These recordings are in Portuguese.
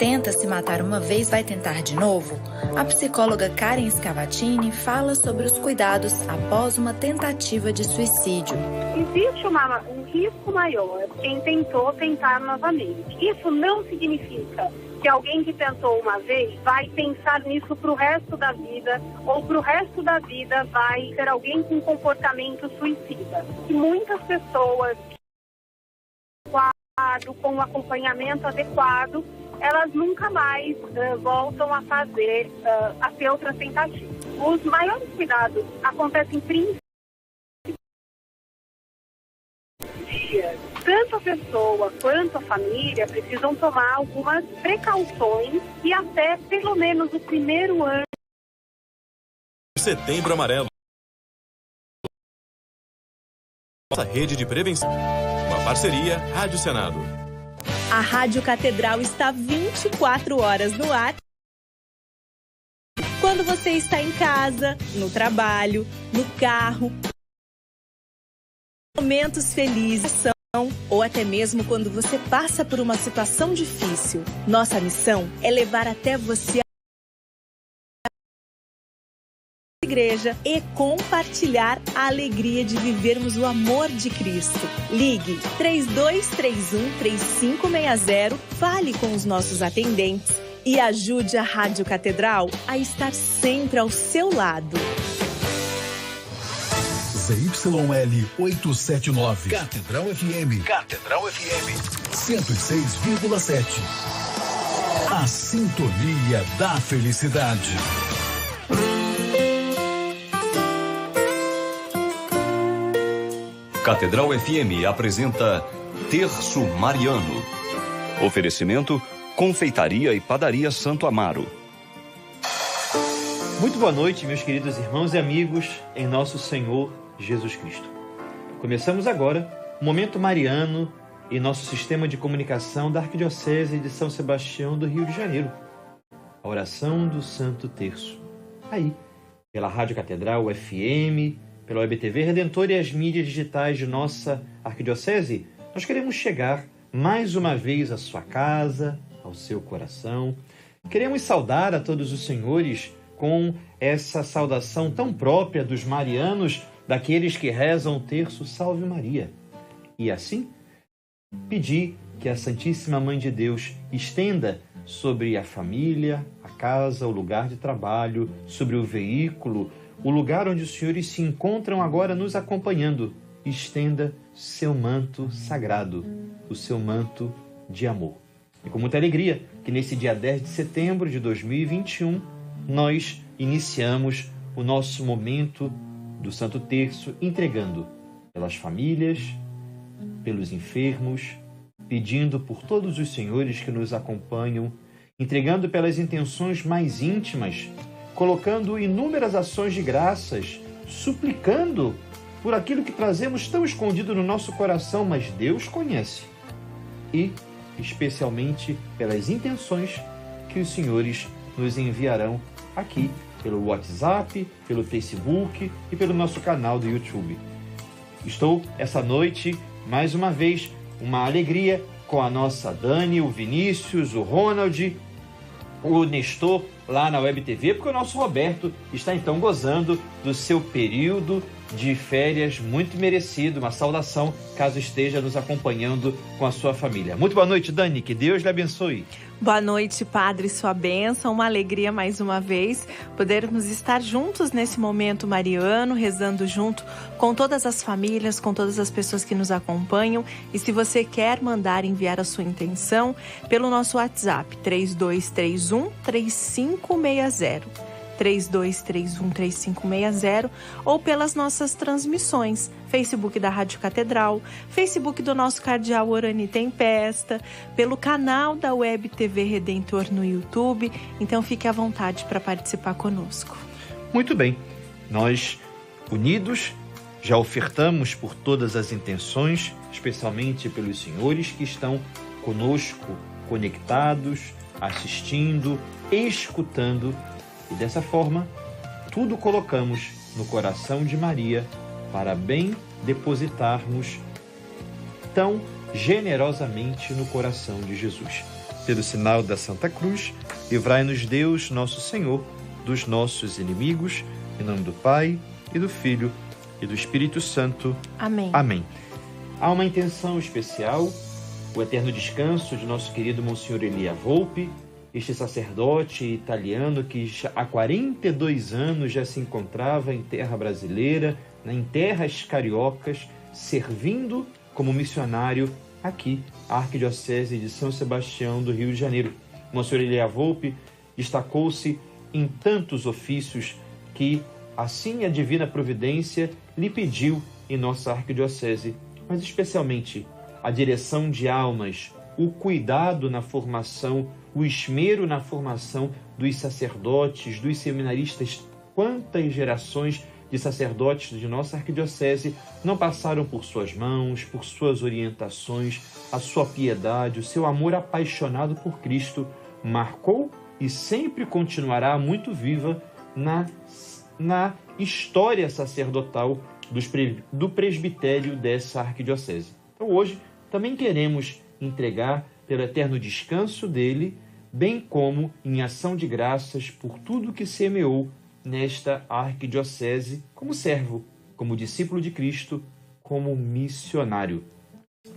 tenta se matar uma vez vai tentar de novo? A psicóloga Karen Scavatini fala sobre os cuidados após uma tentativa de suicídio. Existe um risco maior quem tentar novamente. Isso não significa que alguém que tentou uma vez vai pensar nisso para o resto da vida, ou para o resto da vida vai ser alguém com comportamento suicida. E muitas pessoas com um acompanhamento adequado, elas nunca mais voltam a ter outra tentativa. Os maiores cuidados acontecem principalmente tanto a pessoa quanto a família precisam tomar algumas precauções e até pelo menos o primeiro ano. Setembro Amarelo. Nossa rede de prevenção. Uma parceria Rádio Senado. A Rádio Catedral está 24 horas no ar. Quando você está em casa, no trabalho, no carro, momentos felizes ou até mesmo quando você passa por uma situação difícil. Nossa missão é levar até você a igreja e compartilhar a alegria de vivermos o amor de Cristo. Ligue 3231-3560, fale com os nossos atendentes e ajude a Rádio Catedral a estar sempre ao seu lado. ZYL 879. Catedral FM. Catedral FM. 106,7. A sintonia da felicidade. Catedral FM apresenta Terço Mariano. Oferecimento: Confeitaria e Padaria Santo Amaro. Muito boa noite, meus queridos irmãos e amigos, em nosso Senhor Jesus Cristo. Começamos agora o Momento Mariano em nosso sistema de comunicação da Arquidiocese de São Sebastião do Rio de Janeiro. A oração do Santo Terço. Aí, pela Rádio Catedral FM, pela WebTV Redentor e as mídias digitais de nossa Arquidiocese, nós queremos chegar mais uma vez à sua casa, ao seu coração. Queremos saudar a todos os senhores com essa saudação tão própria dos marianos, daqueles que rezam o terço Salve Maria. E assim, pedir que a Santíssima Mãe de Deus estenda sobre a família, a casa, o lugar de trabalho, sobre o veículo, o lugar onde os senhores se encontram agora nos acompanhando, estenda seu manto sagrado, o seu manto de amor. E com muita alegria que nesse dia 10 de setembro de 2021, nós iniciamos o nosso momento do Santo Terço, entregando pelas famílias, pelos enfermos, pedindo por todos os senhores que nos acompanham, entregando pelas intenções mais íntimas, colocando inúmeras ações de graças, suplicando por aquilo que trazemos tão escondido no nosso coração, mas Deus conhece. E, especialmente, pelas intenções que os senhores nos enviarão aqui, pelo WhatsApp, pelo Facebook e pelo nosso canal do YouTube. Estou, essa noite, mais uma vez, uma alegria com a nossa Dani, o Vinícius, o Ronald, o Nestor, lá na WebTV, porque o nosso Roberto está, então, gozando do seu período de férias muito merecido. Uma saudação, caso esteja nos acompanhando com a sua família. Muito boa noite, Dani, que Deus lhe abençoe. Boa noite, Padre, sua bênção. Uma alegria mais uma vez podermos estar juntos nesse momento mariano, rezando junto com todas as famílias, com todas as pessoas que nos acompanham. E se você quer mandar enviar a sua intenção, pelo nosso WhatsApp 3231-3560. 3231-3560 ou pelas nossas transmissões, Facebook da Rádio Catedral, Facebook do nosso Cardeal Orani Tempesta, pelo canal da Web TV Redentor no YouTube. Então fique à vontade para participar conosco. Muito bem, nós unidos já ofertamos por todas as intenções, especialmente pelos senhores que estão conosco, conectados, assistindo, escutando. E dessa forma, tudo colocamos no coração de Maria para bem depositarmos tão generosamente no coração de Jesus. Pelo sinal da Santa Cruz, livrai-nos Deus, nosso Senhor, dos nossos inimigos, em nome do Pai, e do Filho, e do Espírito Santo. Amém. Amém. Há uma intenção especial, o eterno descanso de nosso querido Monsenhor Elia Volpe, este sacerdote italiano que há 42 anos já se encontrava em terra brasileira, em terras cariocas, servindo como missionário aqui, a Arquidiocese de São Sebastião do Rio de Janeiro. Monsenhor Elia Volpe destacou-se em tantos ofícios que, assim, a divina providência lhe pediu em nossa Arquidiocese, mas especialmente a direção de almas, o cuidado na formação, o esmero na formação dos sacerdotes, dos seminaristas. Quantas gerações de sacerdotes de nossa Arquidiocese não passaram por suas mãos, por suas orientações, a sua piedade, o seu amor apaixonado por Cristo marcou e sempre continuará muito viva na história sacerdotal do presbitério dessa arquidiocese. Então hoje também queremos entregar pelo eterno descanso dele, bem como em ação de graças por tudo que semeou nesta arquidiocese como servo, como discípulo de Cristo, como missionário.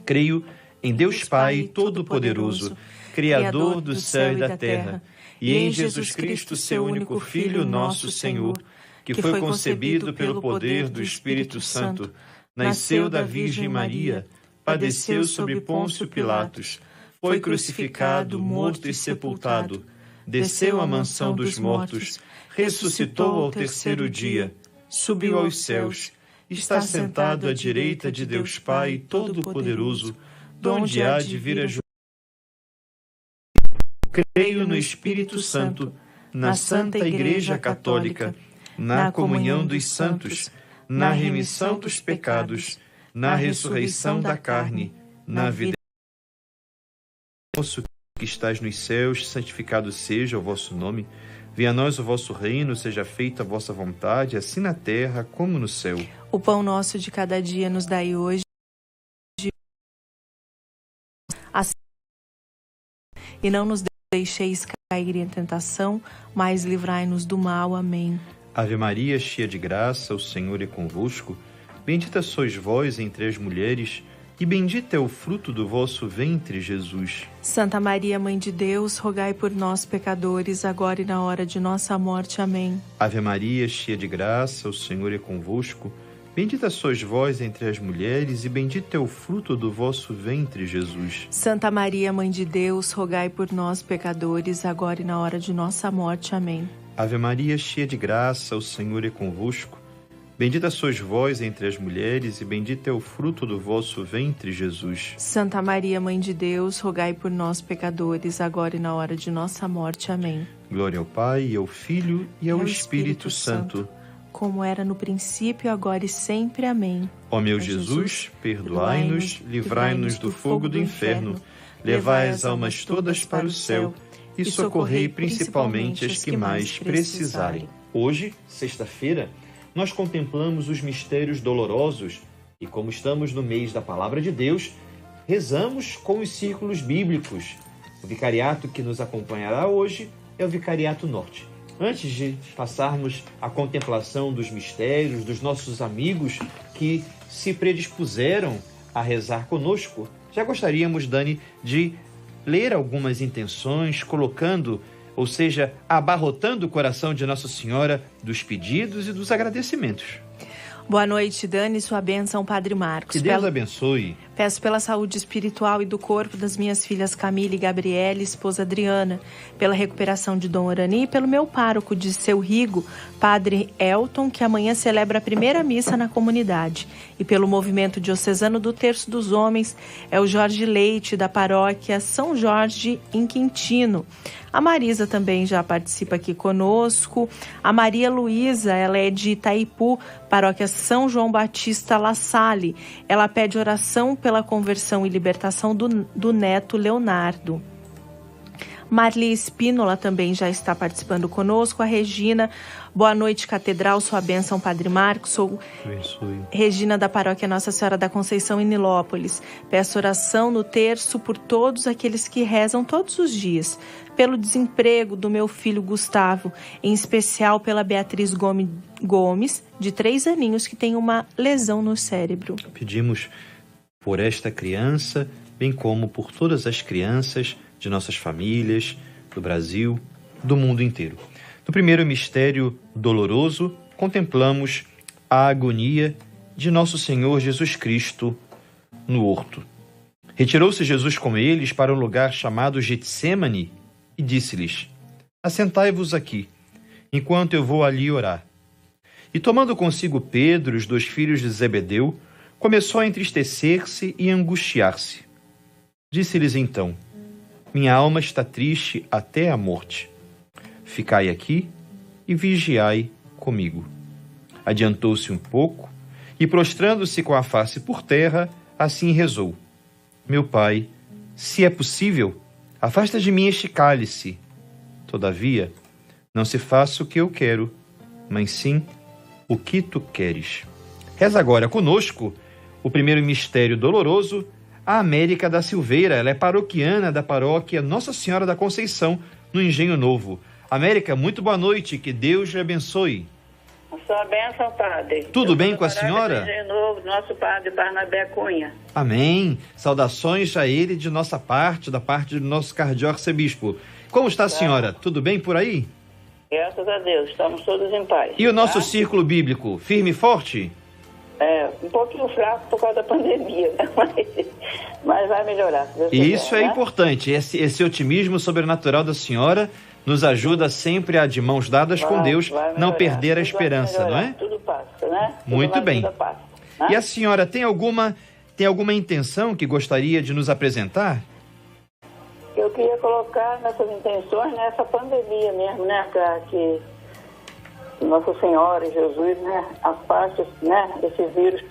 Creio em Deus Pai Todo-Poderoso, Criador do céu e da terra, e em Jesus Cristo, seu único Filho, nosso Senhor, que foi concebido pelo poder do Espírito Santo, nasceu da Virgem Maria, padeceu sob Pôncio Pilatos, foi crucificado, morto e sepultado, desceu à mansão dos mortos, ressuscitou ao terceiro dia, subiu aos céus, está sentado à direita de Deus Pai Todo-Poderoso, donde há de vir a julgar. Creio no Espírito Santo, na Santa Igreja Católica, na comunhão dos santos, na remissão dos pecados, na ressurreição da carne, na vida. Nosso que estás nos céus, santificado seja o vosso nome. Venha a nós o vosso reino, seja feita a vossa vontade, assim na terra como no céu. O pão nosso de cada dia nos dai hoje. E não nos deixeis cair em tentação, mas livrai-nos do mal. Amém. Ave Maria, cheia de graça, o Senhor é convosco. Bendita sois vós entre as mulheres, e bendito é o fruto do vosso ventre, Jesus. Santa Maria, Mãe de Deus, rogai por nós, pecadores, agora e na hora de nossa morte. Amém. Ave Maria, cheia de graça, o Senhor é convosco. Bendita sois vós entre as mulheres, e bendito é o fruto do vosso ventre, Jesus. Santa Maria, Mãe de Deus, rogai por nós, pecadores, agora e na hora de nossa morte. Amém. Ave Maria, cheia de graça, o Senhor é convosco. Bendita sois vós entre as mulheres, e bendito é o fruto do vosso ventre, Jesus. Santa Maria, Mãe de Deus, rogai por nós, pecadores, agora e na hora de nossa morte. Amém. Glória ao Pai, e ao Filho, e ao Espírito Santo, como era no princípio, agora e sempre. Amém. Ó meu Jesus, perdoai-nos, livrai-nos do fogo do inferno, levai as almas todas para o céu, e socorrei principalmente as que mais precisarem. Hoje, sexta-feira, nós contemplamos os mistérios dolorosos e, como estamos no mês da Palavra de Deus, rezamos com os círculos bíblicos. O vicariato que nos acompanhará hoje é o Vicariato Norte. Antes de passarmos à contemplação dos mistérios, dos nossos amigos que se predispuseram a rezar conosco, já gostaríamos, Dani, de ler algumas intenções, colocando, ou seja, abarrotando o coração de Nossa Senhora dos pedidos e dos agradecimentos. Boa noite, Dani, sua bênção, Padre Marcos. Que Deus abençoe. Peço pela saúde espiritual e do corpo das minhas filhas Camila e Gabriela, esposa Adriana, pela recuperação de Dom Orani e pelo meu pároco de Seu Rigo, Padre Elton, que amanhã celebra a primeira missa na comunidade. E pelo movimento diocesano do Terço dos Homens, é o Jorge Leite, da paróquia São Jorge, em Quintino. A Marisa também já participa aqui conosco. A Maria Luísa, ela é de Itaipu, paróquia São João Batista La Salle. Ela pede oração pela conversão e libertação do neto Leonardo. Marli Espínola também já está participando conosco. A Regina, boa noite, Catedral, sua bênção, Padre Marcos. Sou Regina da Paróquia Nossa Senhora da Conceição em Nilópolis. Peço oração no terço por todos aqueles que rezam todos os dias. Pelo desemprego do meu filho Gustavo, em especial pela Beatriz Gomes, de 3 aninhos, que tem uma lesão no cérebro. Pedimos por esta criança, bem como por todas as crianças de nossas famílias, do Brasil, do mundo inteiro. No primeiro mistério doloroso, contemplamos a agonia de nosso Senhor Jesus Cristo no horto. Retirou-se Jesus com eles para um lugar chamado Getsêmani e disse-lhes: assentai-vos aqui, enquanto eu vou ali orar. E tomando consigo Pedro e os 2 filhos de Zebedeu, começou a entristecer-se e angustiar-se. Disse-lhes então: minha alma está triste até a morte. Ficai aqui e vigiai comigo. Adiantou-se um pouco e, prostrando-se com a face por terra, assim rezou: meu Pai, se é possível, afasta de mim este cálice. Todavia, não se faça o que eu quero, mas sim o que tu queres. Reza agora conosco o primeiro mistério doloroso, a América da Silveira. Ela é paroquiana da paróquia Nossa Senhora da Conceição, no Engenho Novo. América, muito boa noite, que Deus lhe abençoe. A sua bênção, Padre. Tudo bem com a senhora? Engenho Novo, nosso Padre Barnabé Cunha. Amém. Saudações a ele de nossa parte, da parte do nosso cardearcebispo. Como está a senhora? Tudo bem por aí? Graças a Deus, estamos todos em paz. E o nosso círculo bíblico, firme e forte? Um pouquinho fraco por causa da pandemia, né? Mas vai melhorar. Isso é importante. Esse otimismo sobrenatural da senhora nos ajuda sempre a, de mãos dadas com Deus, não perder a esperança, não é? Tudo passa, né? Muito bem. Passa, né? E a senhora tem alguma intenção que gostaria de nos apresentar? Eu queria colocar nessas intenções, nessa pandemia mesmo, né? Para que Nossa Senhora e Jesus, né, afaste, né, esse vírus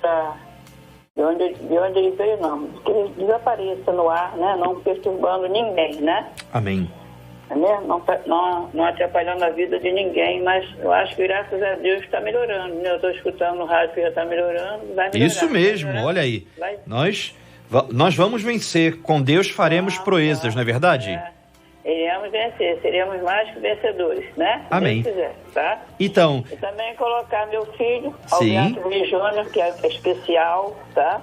de onde ele veio, não. Que ele desapareça no ar, né, não perturbando ninguém, né? Amém. Né? Não atrapalhando a vida de ninguém, mas eu acho que graças a Deus está melhorando, né? Eu estou escutando no rádio que já está melhorando, vai melhorar. Isso mesmo, olha aí. Nós vamos vencer, com Deus faremos proezas, não é verdade? Iremos vencer, seremos mais que vencedores, né? Amém. Se quiser, tá? Então. E também colocar meu filho, Alberto Luiz Júnior, que é especial, tá?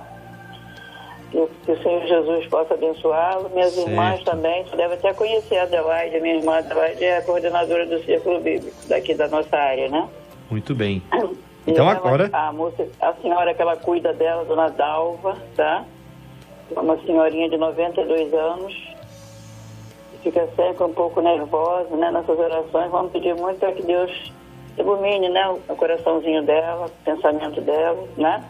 Que o Senhor Jesus possa abençoá-lo. Minhas irmãs também, você deve até conhecer a Adelaide, a minha irmã Adelaide é a coordenadora do Círculo Bíblico, daqui da nossa área, né? Muito bem. Então agora... A senhora que ela cuida dela, Dona Dalva, tá? Uma senhorinha de 92 anos. Fica sempre um pouco nervosa, né, nessas orações. Vamos pedir muito para que Deus ilumine, né, o coraçãozinho dela, o pensamento dela, né?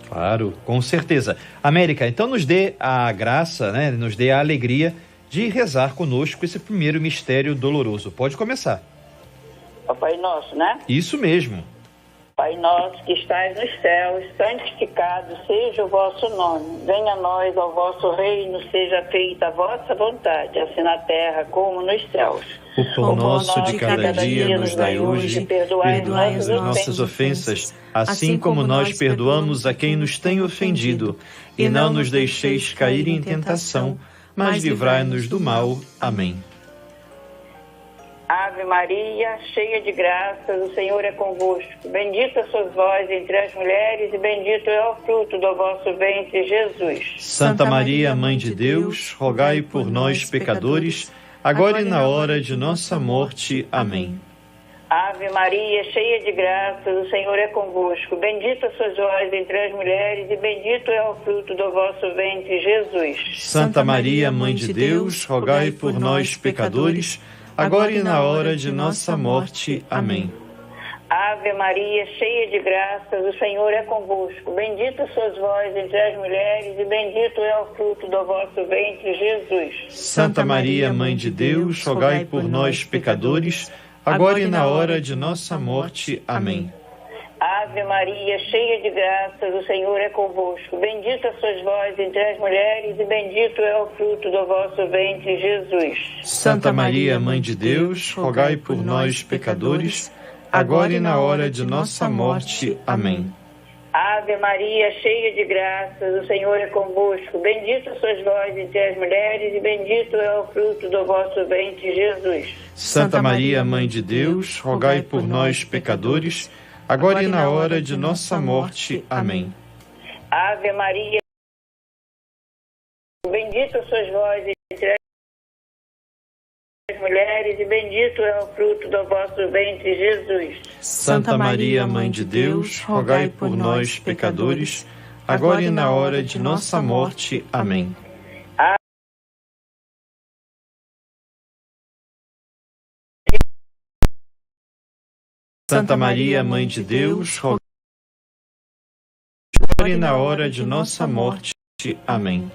Claro, com certeza. América, então nos dê a graça, né, nos dê a alegria de rezar conosco esse primeiro mistério doloroso. Pode começar. Pai Nosso, né? Isso mesmo. Pai nosso que estais nos céus, santificado seja o vosso nome. Venha a nós ao vosso reino, seja feita a vossa vontade, assim na terra como nos céus. O pão nosso de cada dia nos dai hoje, perdoai as nossas ofensas, assim como nós perdoamos a quem nos tem ofendido. E não nos deixeis cair em tentação, mas livrai-nos do mal. Amém. Ave Maria, cheia de graça, o Senhor é convosco. Bendita sois vós entre as mulheres e bendito é o fruto do vosso ventre, Jesus. Santa Maria, Mãe de Deus, rogai por nós, pecadores, agora e na hora de nossa morte. Amém. Ave Maria, cheia de graça, o Senhor é convosco. Bendita sois vós entre as mulheres e bendito é o fruto do vosso ventre, Jesus. Santa Maria, Mãe de Deus, rogai por nós, pecadores, agora e na hora de nossa morte. Amém. Ave Maria, cheia de graças, o Senhor é convosco. Bendita sois vós entre as mulheres e bendito é o fruto do vosso ventre, Jesus. Santa Maria, Mãe de Deus, rogai por nós, pecadores, agora e na hora de nossa morte. Amém. Ave Ave Maria, cheia de graça, o Senhor é convosco. Bendita sois vós entre as mulheres e bendito é o fruto do vosso ventre, Jesus. Santa Maria, Mãe de Deus, rogai por nós, pecadores, agora e na hora de nossa morte. Amém. Ave Maria, cheia de graça, o Senhor é convosco. Bendita sois vós entre as mulheres e bendito é o fruto do vosso ventre, Jesus. Santa Maria, Mãe de Deus, rogai por nós, pecadores, agora e na hora de nossa morte. Amém. Ave Maria, bendita sois vós entre as mulheres e bendito é o fruto do vosso ventre, Jesus. Santa Maria, Mãe de Deus, rogai por nós, pecadores, agora e na hora de nossa morte. Amém. Santa Maria, Mãe de Deus, rogai agora e na hora de nossa morte. Amém.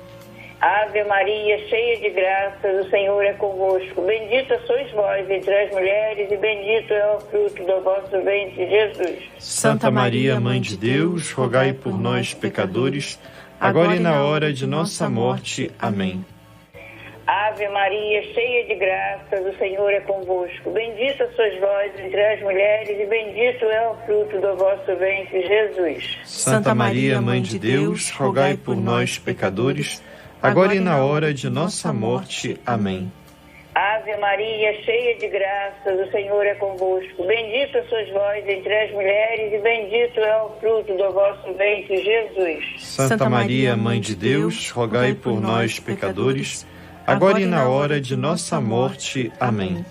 Ave Maria, cheia de graça, o Senhor é convosco. Bendita sois vós entre as mulheres e bendito é o fruto do vosso ventre, Jesus. Santa Maria, Mãe de Deus, rogai por nós, pecadores, agora e na hora de nossa morte. Amém. Ave Maria, cheia de graça, o Senhor é convosco. Bendita sois vós entre as mulheres e bendito é o fruto do vosso ventre, Jesus. Santa Maria, Mãe de Deus, rogai por nós, pecadores, agora e na hora de nossa morte. Amém. Ave Maria, cheia de graça, o Senhor é convosco. Bendita sois vós entre as mulheres e bendito é o fruto do vosso ventre, Jesus. Santa Maria, Mãe de Deus, rogai por nós, pecadores, agora e na hora de nossa morte. Amém.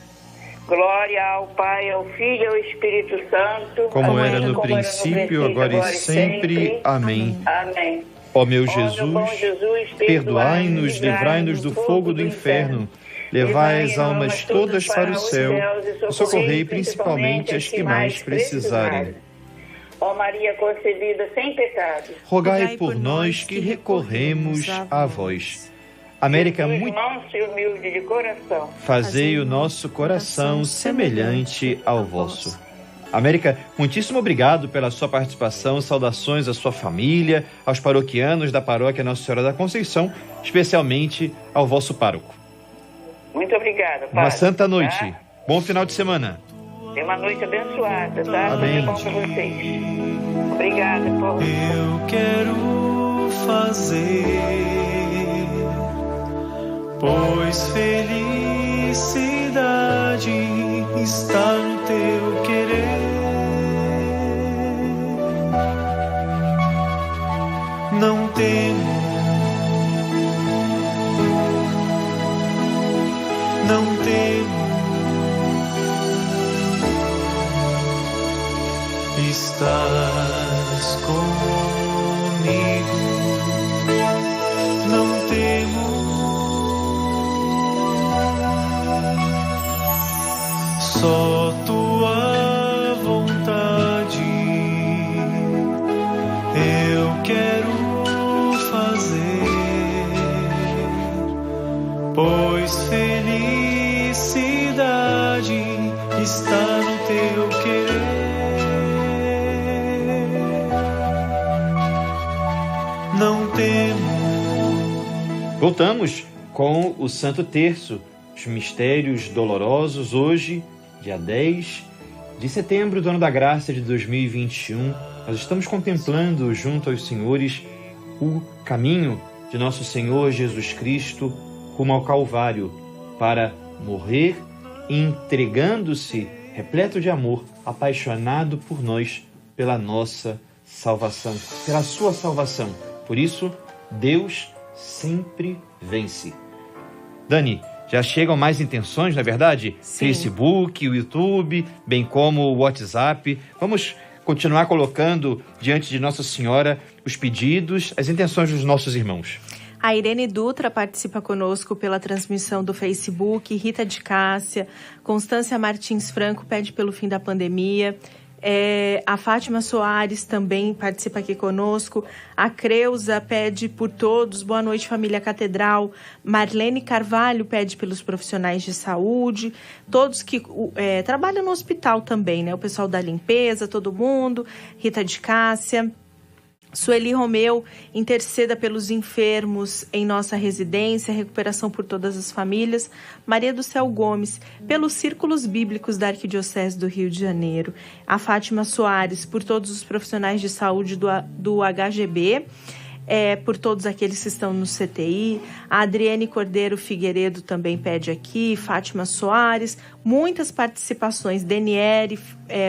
Glória ao Pai, ao Filho e ao Espírito Santo, como era no princípio, agora e sempre. Amém. Amém. Ó meu Jesus, perdoai-nos, livrai-nos do fogo do inferno, levai as almas todas para o céu e socorrei principalmente as que mais precisarem. Ó Maria concebida sem pecado, rogai por nós que recorremos a vós. América, muito manso e humilde de coração, fazei o nosso coração semelhante ao vosso. América, muitíssimo obrigado pela sua participação, saudações à sua família, aos paroquianos da paróquia Nossa Senhora da Conceição, especialmente ao vosso pároco. Muito obrigada, padre. Uma santa noite, tá? Bom final de semana. Tenha uma noite abençoada, tá? Amém. Tudo bom pra vocês. Obrigada, Paulo. Eu quero fazer, pois felicidade está no teu querer. Não temo, não temo, estás comigo. Não temo, só tua vontade eu quero fazer, pois felicidade está no teu querer. Não temo. Voltamos com o Santo Terço, os mistérios dolorosos, hoje, dia 10 de setembro do ano da graça de 2021. Nós estamos contemplando junto aos senhores o caminho de nosso Senhor Jesus Cristo rumo ao Calvário para morrer, entregando-se repleto de amor, apaixonado por nós, pela nossa salvação, pela sua salvação. Por isso, Deus sempre vence. Dani, já chegam mais intenções, não é verdade? Sim. Facebook, o YouTube, bem como o WhatsApp. Vamos continuar colocando diante de Nossa Senhora os pedidos, as intenções dos nossos irmãos. A Irene Dutra participa conosco pela transmissão do Facebook, Rita de Cássia, Constância Martins Franco pede pelo fim da pandemia, A Fátima Soares também participa aqui conosco. A Creuza pede por todos. Boa noite, família Catedral. Marlene Carvalho pede pelos profissionais de saúde. Todos que trabalham no hospital também, né? O pessoal da limpeza, todo mundo. Rita de Cássia. Sueli Romeu, interceda pelos enfermos em nossa residência, recuperação por todas as famílias. Maria do Céu Gomes, pelos círculos bíblicos da Arquidiocese do Rio de Janeiro. A Fátima Soares, por todos os profissionais de saúde do HGB, por todos aqueles que estão no CTI. A Adriane Cordeiro Figueiredo também pede aqui. Fátima Soares, muitas participações. Deniere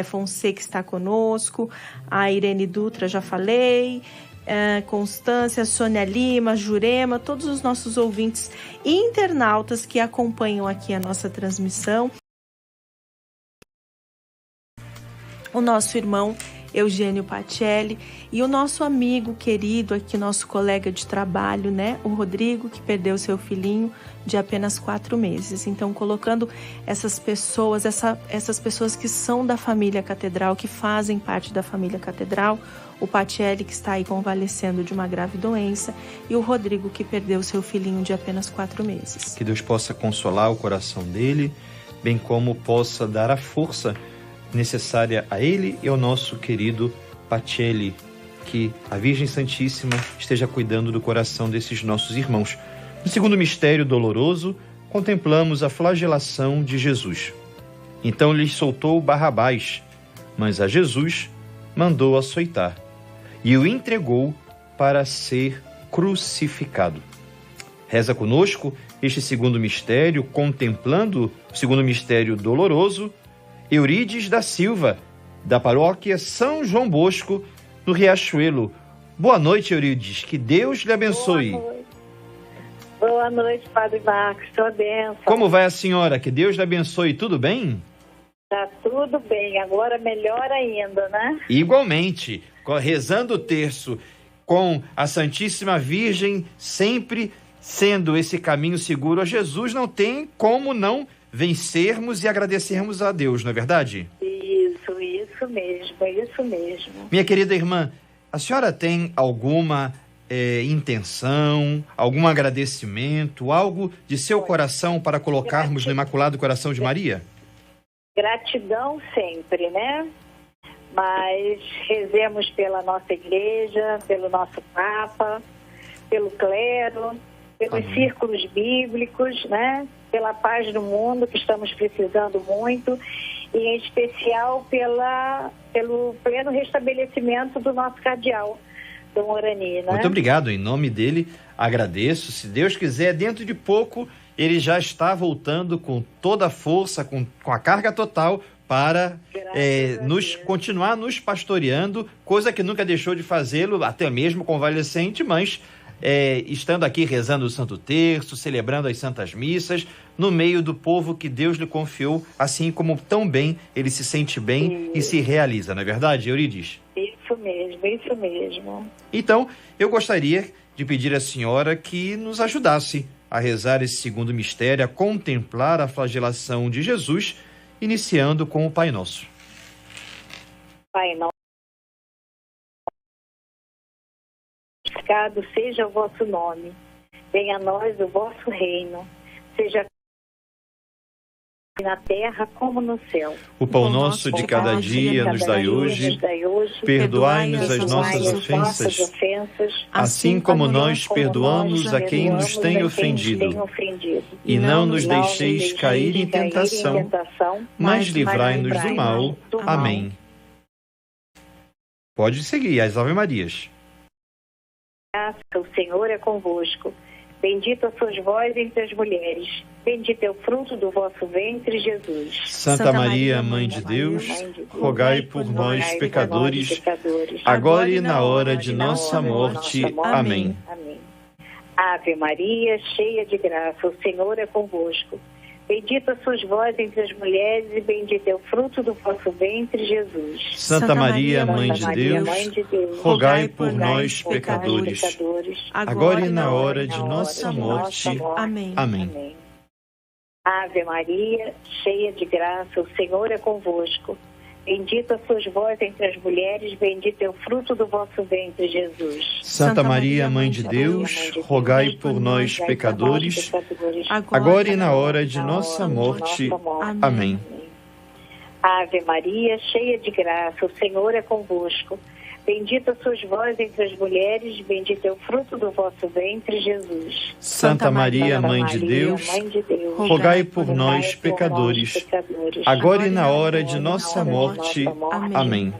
Fonseca está conosco. A Irene Dutra, já falei. Constância, Sônia Lima, Jurema, todos os nossos ouvintes e internautas que acompanham aqui a nossa transmissão. O nosso irmão Eugênio Pacelli e o nosso amigo querido aqui, nosso colega de trabalho, né? O Rodrigo, que perdeu seu filhinho de apenas 4 meses. Então, colocando essas pessoas, essas pessoas que são da família Catedral, que fazem parte da família Catedral, o Pacelli, que está aí convalescendo de uma grave doença, e o Rodrigo, que perdeu seu filhinho de apenas 4 meses. Que Deus possa consolar o coração dele, bem como possa dar a força necessária a ele e ao nosso querido Pacelli, que a Virgem Santíssima esteja cuidando do coração desses nossos irmãos. No segundo mistério doloroso, contemplamos a flagelação de Jesus. Então lhes soltou Barrabás, mas a Jesus mandou açoitar e o entregou para ser crucificado. Reza conosco este segundo mistério, contemplando o segundo mistério doloroso, Eurides da Silva, da paróquia São João Bosco, no Riachuelo. Boa noite, Eurides. Que Deus lhe abençoe. Boa noite, Padre Marcos. Sua bênção. Como vai a senhora? Que Deus lhe abençoe. Tudo bem? Tá tudo bem. Agora melhor ainda, né? Igualmente. Rezando o terço com a Santíssima Virgem, sempre sendo esse caminho seguro a Jesus, não tem como não vencermos e agradecermos a Deus, não é verdade? Isso mesmo. Minha querida irmã, a senhora tem alguma intenção, algum agradecimento, algo de seu coração para colocarmos no Imaculado Coração de Maria? Gratidão sempre, né? Mas rezemos pela nossa igreja, pelo nosso Papa, pelo clero, pelos círculos bíblicos, né? Pela paz do mundo, que estamos precisando muito, e em especial pelo pleno restabelecimento do nosso cardeal, Dom Orani, né? Muito obrigado, em nome dele agradeço. Se Deus quiser, dentro de pouco ele já está voltando com toda a força, com a carga total para continuar nos pastoreando, coisa que nunca deixou de fazê-lo, até mesmo convalescente, mas estando aqui rezando o Santo Terço, celebrando as Santas Missas, no meio do povo que Deus lhe confiou, assim como tão bem ele se sente bem e se realiza, não é verdade, Eurides? Isso mesmo. Então, eu gostaria de pedir à senhora que nos ajudasse a rezar esse segundo mistério, a contemplar a flagelação de Jesus, iniciando com o Pai Nosso. Pai Nosso, santificado seja o vosso nome, venha a nós o vosso reino, seja na terra como no céu. O pão nosso de cada dia nos dai hoje, perdoai-nos as nossas ofensas, assim como nós perdoamos a quem nos tem ofendido. E não nos deixeis cair em tentação, mas livrai-nos do mal. Amém. Pode seguir as Ave Marias. O Senhor é convosco. Bendita sois vós entre as mulheres. Bendito é o fruto do vosso ventre, Jesus. Santa Maria, Mãe de Deus, rogai por nós, pecadores, agora e na hora de nossa morte. Amém. Ave Maria, cheia de graça, o Senhor é convosco. Bendita sois vós entre as mulheres e bendito é o fruto do vosso ventre, Jesus. Santa Maria, Mãe de Deus, rogai por nós, pecadores, agora e na hora de nossa morte. Amém. Ave Maria, cheia de graça, o Senhor é convosco. Bendita sois vós entre as mulheres, bendito é o fruto do vosso ventre, Jesus. Santa Maria, Mãe de Deus, rogai por nós, pecadores, agora e na hora de nossa morte. Amém. Ave Maria, cheia de graça, o Senhor é convosco. Bendita sois vós entre as mulheres, bendito é o fruto do vosso ventre, Jesus. Santa Maria, Mãe de Deus, rogai por nós, pecadores, agora e na hora de nossa morte. Amém.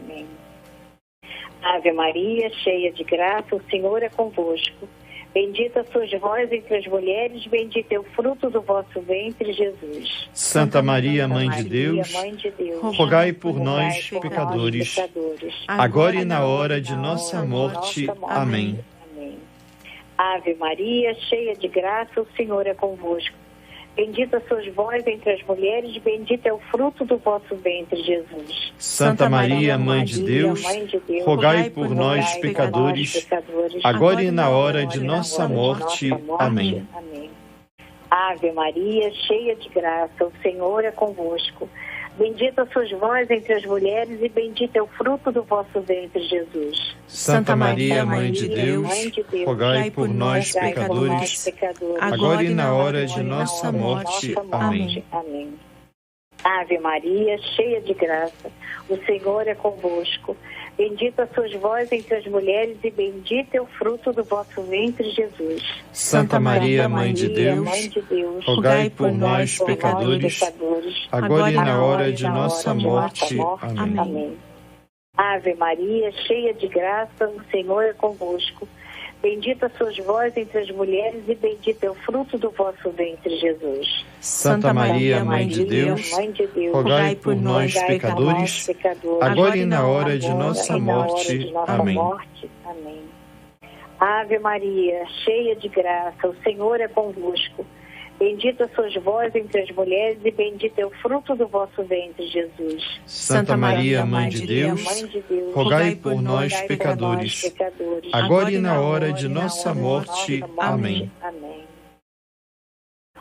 Ave Maria, cheia de graça, o Senhor é convosco. Bendita sois vós entre as mulheres, bendito é o fruto do vosso ventre, Jesus. Santa Maria, Mãe de Deus, rogai por nós, pecadores, agora e na hora de nossa morte. Amém. Ave Maria, cheia de graça, o Senhor é convosco. Bendita sois vós entre as mulheres, bendito é o fruto do vosso ventre, Jesus. Santa Maria, Mãe de Deus, rogai por nós, pecadores, agora e na hora de nossa morte. Amém. Ave Maria, cheia de graça, o Senhor é convosco. Bendita sois vós entre as mulheres e bendito é o fruto do vosso ventre, Jesus. Santa Maria, Mãe de Deus, rogai por nós, pecadores, agora e na hora de nossa morte. Amém. Ave Maria, cheia de graça, o Senhor é convosco. Bendita sois vós entre as mulheres e bendito é o fruto do vosso ventre, Jesus. Santa Maria, Mãe de Deus, rogai por nós, pecadores, agora e na hora de nossa morte. Amém. Ave Maria, cheia de graça, o Senhor é convosco. Bendita sois vós entre as mulheres e bendito é o fruto do vosso ventre, Jesus. Santa Maria, Mãe de Deus, rogai por nós, pecadores, agora e na hora de nossa morte. Amém. Ave Maria, cheia de graça, o Senhor é convosco. Bendita sois vós entre as mulheres e bendito é o fruto do vosso ventre, Jesus. Santa Maria, Mãe de Deus, rogai por nós, pecadores, agora e na hora de nossa morte. Amém.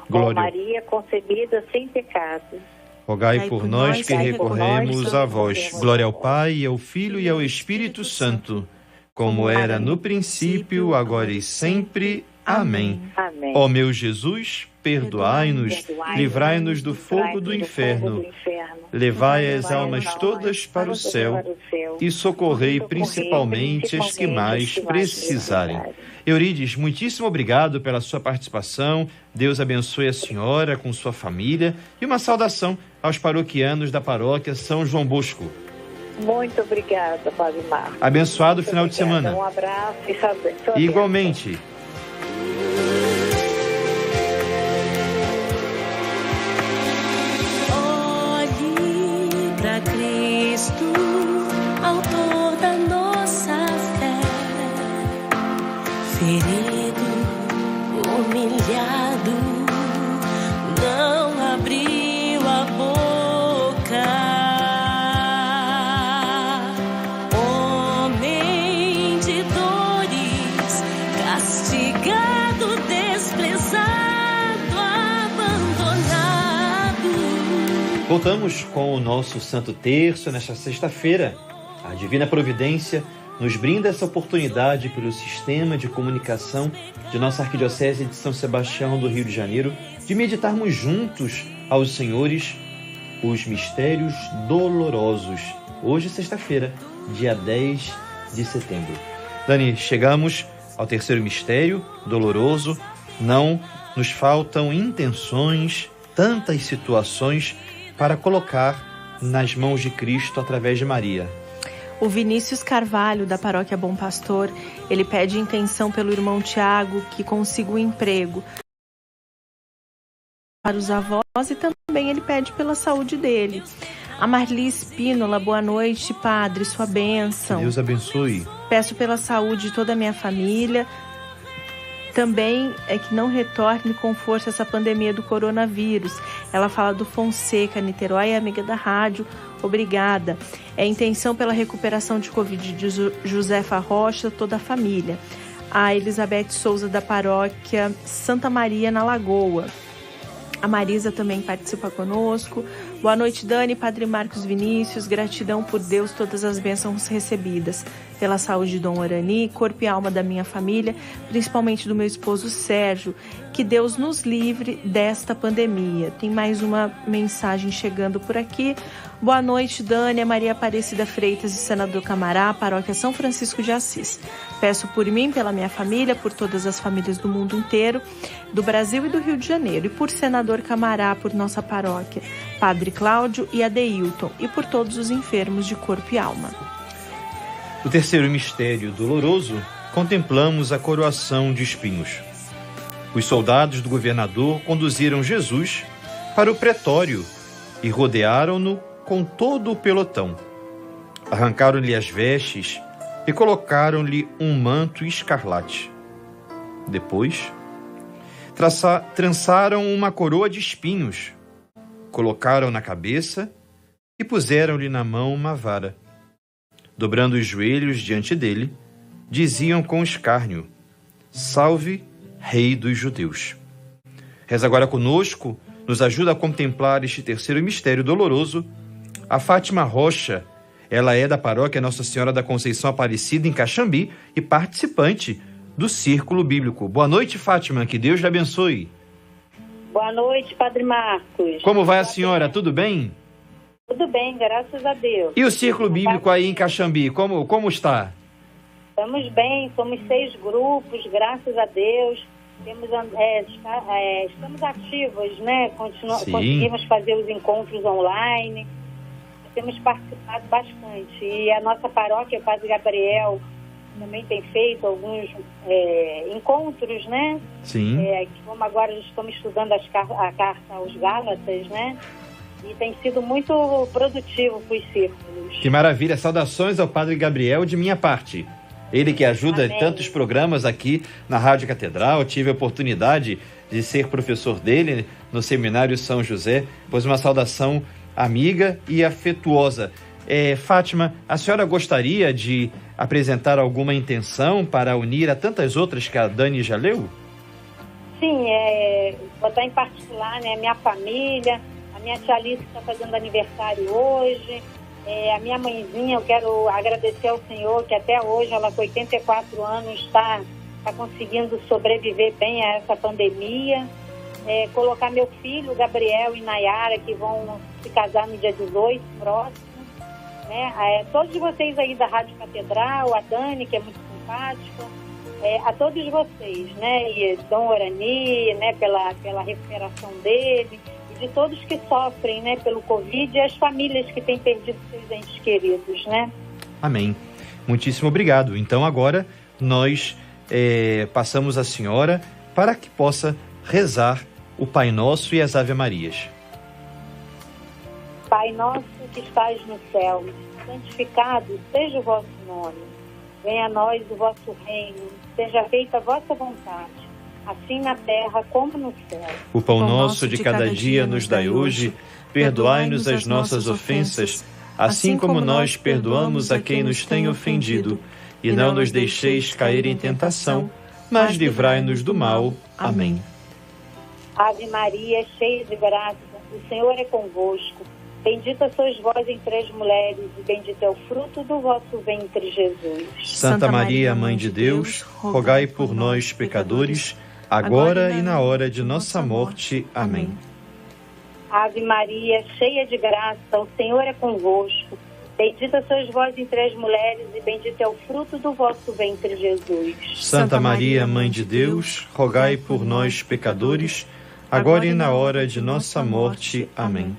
Glória. Maria concebida sem pecado, rogai por nós que recorremos a vós. Glória ao Pai, ao Filho e ao Espírito Santo, como era no princípio, agora e sempre. Amém. Ó meu Jesus, perdoai-nos, livrai-nos do fogo do inferno, levai as almas todas para o céu e socorrei principalmente as que mais precisarem. Eurides, muitíssimo obrigado pela sua participação. Deus abençoe a senhora com sua família e uma saudação aos paroquianos da paróquia São João Bosco. Muito obrigada, Padre Marcos. Abençoado final de semana. Um abraço e igualmente. Olhe para Cristo, autor da nossa fé, ferido, humilhado, não abriu a boca. Voltamos com o nosso Santo Terço nesta sexta-feira. A Divina Providência nos brinda essa oportunidade pelo sistema de comunicação de nossa Arquidiocese de São Sebastião do Rio de Janeiro de meditarmos juntos aos Senhores os mistérios dolorosos. Hoje, sexta-feira, dia 10 de setembro. Dani, chegamos ao terceiro mistério doloroso. Não nos faltam intenções, tantas situações para colocar nas mãos de Cristo através de Maria. O Vinícius Carvalho, da Paróquia Bom Pastor, ele pede intenção pelo irmão Tiago que consiga um emprego para os avós e também ele pede pela saúde dele. A Marli Espínola, boa noite, Padre, sua bênção. Deus abençoe. Peço pela saúde de toda a minha família. Também é que não retorne com força essa pandemia do coronavírus. Ela fala do Fonseca, Niterói, amiga da rádio. Obrigada. É intenção pela recuperação de Covid de Josefa Rocha, toda a família. A Elizabeth Souza, da paróquia Santa Maria, na Lagoa. A Marisa também participa conosco. Boa noite, Dani, Padre Marcos Vinícius. Gratidão por Deus, todas as bênçãos recebidas. Pela saúde de Dom Orani, corpo e alma da minha família, principalmente do meu esposo Sérgio. Que Deus nos livre desta pandemia. Tem mais uma mensagem chegando por aqui. Boa noite, Dani, Maria Aparecida Freitas de Senador Camará, Paróquia São Francisco de Assis. Peço por mim, pela minha família, por todas as famílias do mundo inteiro, do Brasil e do Rio de Janeiro, e por Senador Camará, por nossa paróquia, Padre Cláudio e Adeilton, e por todos os enfermos de corpo e alma. O terceiro mistério doloroso, contemplamos a coroação de espinhos. Os soldados do governador conduziram Jesus para o pretório e rodearam-no com todo o pelotão. Arrancaram-lhe as vestes e colocaram-lhe um manto escarlate. Depois, trançaram uma coroa de espinhos, colocaram na cabeça e puseram-lhe na mão uma vara. Dobrando os joelhos diante dele, diziam com escárnio: Salve, Rei dos Judeus. Reza agora conosco, nos ajuda a contemplar este terceiro mistério doloroso, a Fátima Rocha. Ela é da paróquia Nossa Senhora da Conceição Aparecida, em Caxambi, e participante do Círculo Bíblico. Boa noite, Fátima, que Deus lhe abençoe. Boa noite, Padre Marcos. Como vai a senhora? Tudo bem? Tudo bem, graças a Deus. E o Círculo Bíblico aí em Caxambi, como está? Estamos bem, somos 6 grupos, graças a Deus. Estamos ativos, né? Conseguimos fazer os encontros online. Temos participado bastante. E a nossa paróquia, o Padre Gabriel, também tem feito alguns encontros, né? Sim. Como agora estamos estudando a carta aos Gálatas, né? E tem sido muito produtivo para os círculos. Que maravilha! Saudações ao Padre Gabriel de minha parte. Ele que ajuda em tantos programas aqui na Rádio Catedral. Tive a oportunidade de ser professor dele no Seminário São José. Pois uma saudação amiga e afetuosa. Fátima, a senhora gostaria de apresentar alguma intenção para unir a tantas outras que a Dani já leu? Sim, botar em particular, né, minha família, a minha tia Alice está fazendo aniversário hoje, a minha mãezinha, eu quero agradecer ao Senhor que até hoje, ela com 84 anos, está conseguindo sobreviver bem a essa pandemia. Colocar meu filho, Gabriel e Nayara, que vão se casar no dia 18, próximo. Né? Todos vocês aí da Rádio Catedral, a Dani, que é muito simpática, a todos vocês, né? E Dom Orani, né? Pela recuperação dele, e de todos que sofrem, né? Pelo Covid, e as famílias que têm perdido seus entes queridos, né? Amém. Muitíssimo obrigado. Então agora nós passamos a senhora para que possa rezar o Pai Nosso e as Ave Marias. Pai nosso que estais no céu, santificado seja o vosso nome. Venha a nós o vosso reino, seja feita a vossa vontade, assim na terra como no céu. O pão nosso de cada dia nos dai hoje, perdoai-nos as nossas ofensas, assim como nós perdoamos a quem nos tem ofendido. E não nos deixeis cair em tentação, mas livrai-nos do mal. Amém. Ave Maria, cheia de graça, o Senhor é convosco. Bendita sois vós entre as mulheres, e bendito é o fruto do vosso ventre, Jesus. Santa Maria, Mãe de Deus, rogai por nós, pecadores, agora e na hora de nossa morte. Amém. Ave Maria, cheia de graça, o Senhor é convosco. Bendita sois vós entre as mulheres, e bendito é o fruto do vosso ventre, Jesus. Santa Maria, Mãe de Deus, rogai por nós, pecadores, agora e na hora de nossa morte. Amém.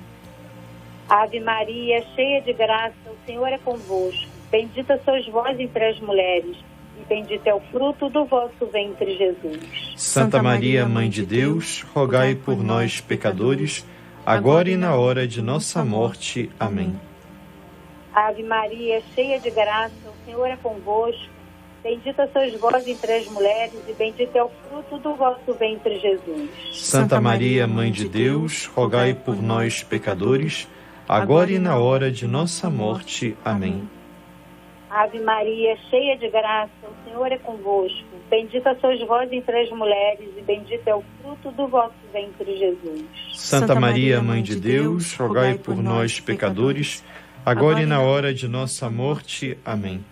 Ave Maria, cheia de graça, o Senhor é convosco. Bendita sois vós entre as mulheres, e bendito é o fruto do vosso ventre, Jesus. Santa Maria, Mãe de Deus, rogai por nós, pecadores, agora e na hora de nossa morte. Amém. Ave Maria, cheia de graça, o Senhor é convosco. Bendita sois vós entre as mulheres, e bendito é o fruto do vosso ventre, Jesus. Santa Maria, Mãe de Deus, rogai por nós, pecadores, agora e na hora de nossa morte. Amém. Ave Maria, cheia de graça, o Senhor é convosco. Bendita sois vós entre as mulheres e bendito é o fruto do vosso ventre, Jesus. Santa Maria, Mãe de Deus, rogai por nós, pecadores, agora e na hora de nossa morte. Amém.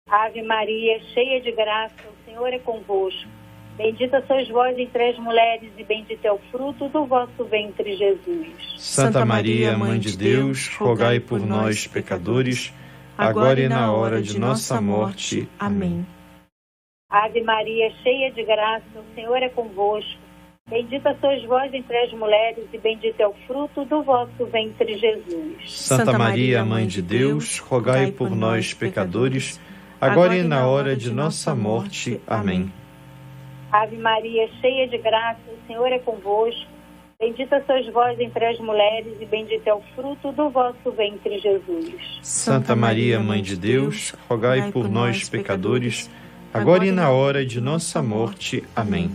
Ave Maria, cheia de graça, o Senhor é convosco. Bendita sois vós entre as mulheres e bendito é o fruto do vosso ventre, Jesus. Santa Maria, Mãe de Deus, rogai por nós, pecadores, agora e na hora de nossa morte. Amém. Ave Maria, cheia de graça, o Senhor é convosco. Bendita sois vós entre as mulheres e bendito é o fruto do vosso ventre, Jesus. Santa Maria, Mãe de Deus, rogai por nós, pecadores, agora e na hora de nossa morte. Amém. Ave Maria, cheia de graça, o Senhor é convosco. Bendita sois vós entre as mulheres e bendito é o fruto do vosso ventre, Jesus. Santa Maria, Mãe de Deus, rogai por nós, pecadores, agora e na hora de nossa morte. Amém.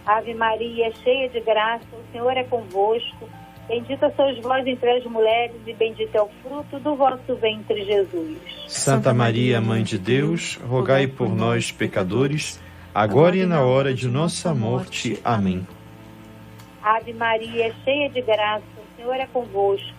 Ave Maria, cheia de graça, o Senhor é convosco. Bendita sois vós entre as mulheres e bendito é o fruto do vosso ventre, Jesus. Santa Maria, Mãe de Deus, rogai por nós, pecadores, agora e na hora de nossa morte. Amém. Ave Maria, cheia de graça, o Senhor é convosco.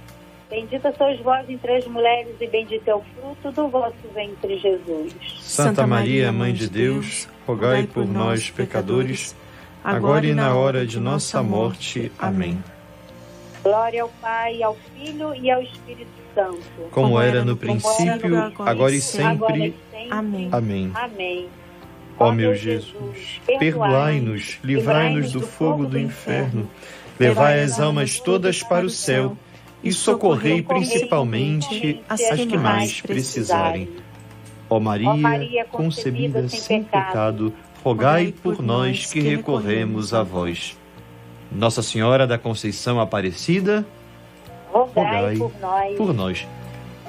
Bendita sois vós entre as mulheres e bendito é o fruto do vosso ventre, Jesus. Santa Maria, Mãe de Deus, rogai por nós, pecadores, agora e na hora de nossa morte. Amém. Glória ao Pai, ao Filho e ao Espírito Santo. Como era no princípio, agora e sempre. Amém. Amém. Amém. Ó meu Jesus, perdoai-nos, livrai-nos do fogo do inferno, levai as almas todas para o céu e socorrei principalmente as que mais precisarem. Ó Maria, concebida sem pecado, rogai por nós que recorremos a vós. Nossa Senhora da Conceição Aparecida, rogai por nós.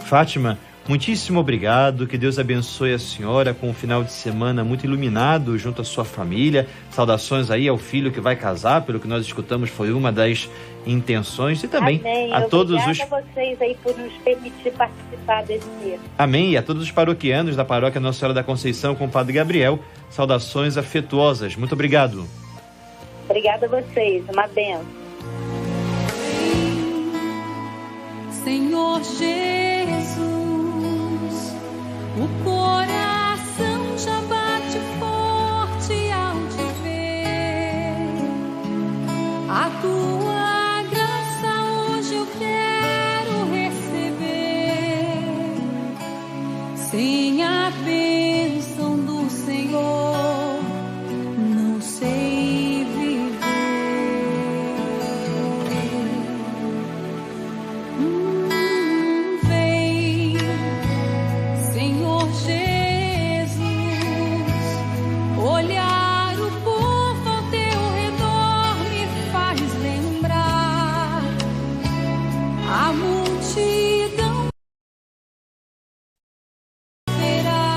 Fátima, muitíssimo obrigado, que Deus abençoe a senhora com um final de semana muito iluminado junto à sua família. Saudações aí ao filho que vai casar, pelo que nós escutamos foi uma das intenções. E também Amém. a todos Obrigada a vocês aí por nos permitir participar desse dia. Amém. E a todos os paroquianos da paróquia Nossa Senhora da Conceição com o Padre Gabriel, saudações afetuosas. Muito obrigado. Obrigada a vocês, uma bênção. Senhor Jesus, o coração já bate forte ao te ver. A tua graça hoje eu quero receber. Sem a bênção do Senhor, não sei viver. Vem, Senhor Jesus, olhar o povo ao teu redor me faz lembrar a multidão verá.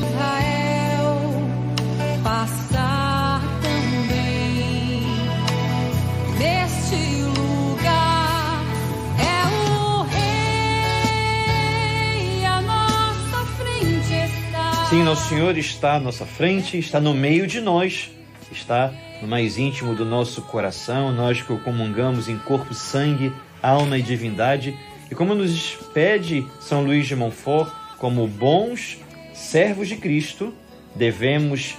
Israel passar também neste lugar. É o Rei, a nossa frente está. Sim, nosso Senhor está à nossa frente, está no meio de nós, está no mais íntimo do nosso coração, nós que o comungamos em corpo, sangue, alma e divindade. E como nos pede São Luís de Montfort, como bons servos de Cristo, devemos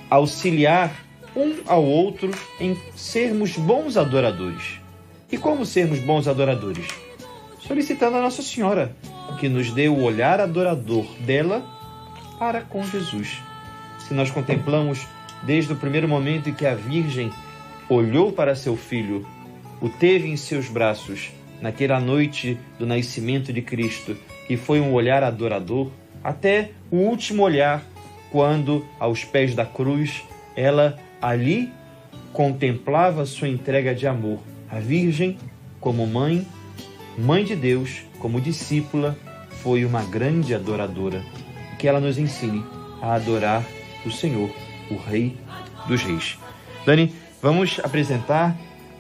auxiliar um ao outro em sermos bons adoradores. E como sermos bons adoradores? Solicitando a Nossa Senhora, que nos dê o olhar adorador dela para com Jesus. Se nós contemplamos desde o primeiro momento em que a Virgem olhou para seu filho, o teve em seus braços, naquela noite do nascimento de Cristo, que foi um olhar adorador, até o último olhar, quando, aos pés da cruz, ela ali contemplava sua entrega de amor. A Virgem, como mãe, mãe de Deus, como discípula, foi uma grande adoradora. Que ela nos ensine a adorar o Senhor, o Rei dos Reis. Dani, vamos apresentar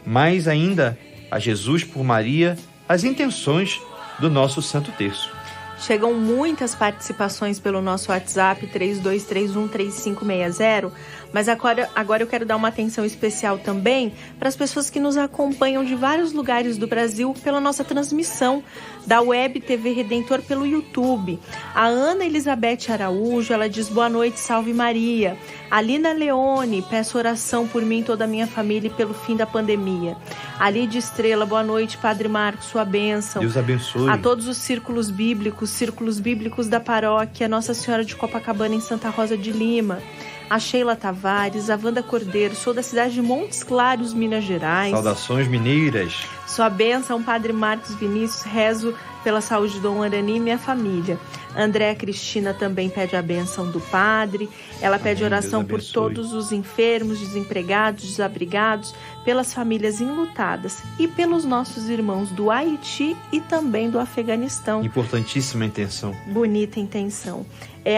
mais ainda a Jesus por Maria, as intenções do nosso Santo Terço. Chegam muitas participações pelo nosso WhatsApp 32313560, mas agora eu quero dar uma atenção especial também para as pessoas que nos acompanham de vários lugares do Brasil pela nossa transmissão da Web TV Redentor pelo YouTube. A Ana Elizabeth Araújo, ela diz: boa noite, salve Maria. A Lina Leone, peço oração por mim e toda a minha família e pelo fim da pandemia. A Lídia Estrela, boa noite, Padre Marcos, sua bênção. Deus abençoe. A todos os círculos bíblicos da paróquia Nossa Senhora de Copacabana em Santa Rosa de Lima. A Sheila Tavares, a Wanda Cordeiro, sou da cidade de Montes Claros, Minas Gerais. Saudações mineiras. Sua bênção, Padre Marcos Vinícius, rezo pela saúde de Dom Arani e minha família. Andréa Cristina também pede a bênção do Padre. Ela pede oração por todos os enfermos, desempregados, desabrigados, pelas famílias enlutadas e pelos nossos irmãos do Haiti e também do Afeganistão. Importantíssima intenção. Bonita intenção.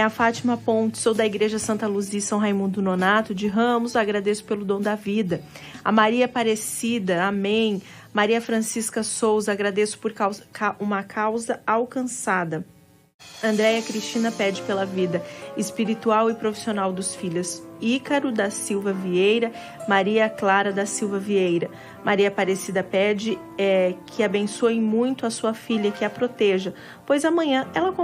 A Fátima Pontes, sou da Igreja Santa Luzia São Raimundo Nonato de Ramos, agradeço pelo dom da vida. A Maria Aparecida, amém. Maria Francisca Souza, agradeço por uma causa alcançada. Andréia Cristina pede pela vida espiritual e profissional dos filhos Ícaro da Silva Vieira, Maria Clara da Silva Vieira. Maria Aparecida pede que abençoe muito a sua filha, que a proteja, pois amanhã ela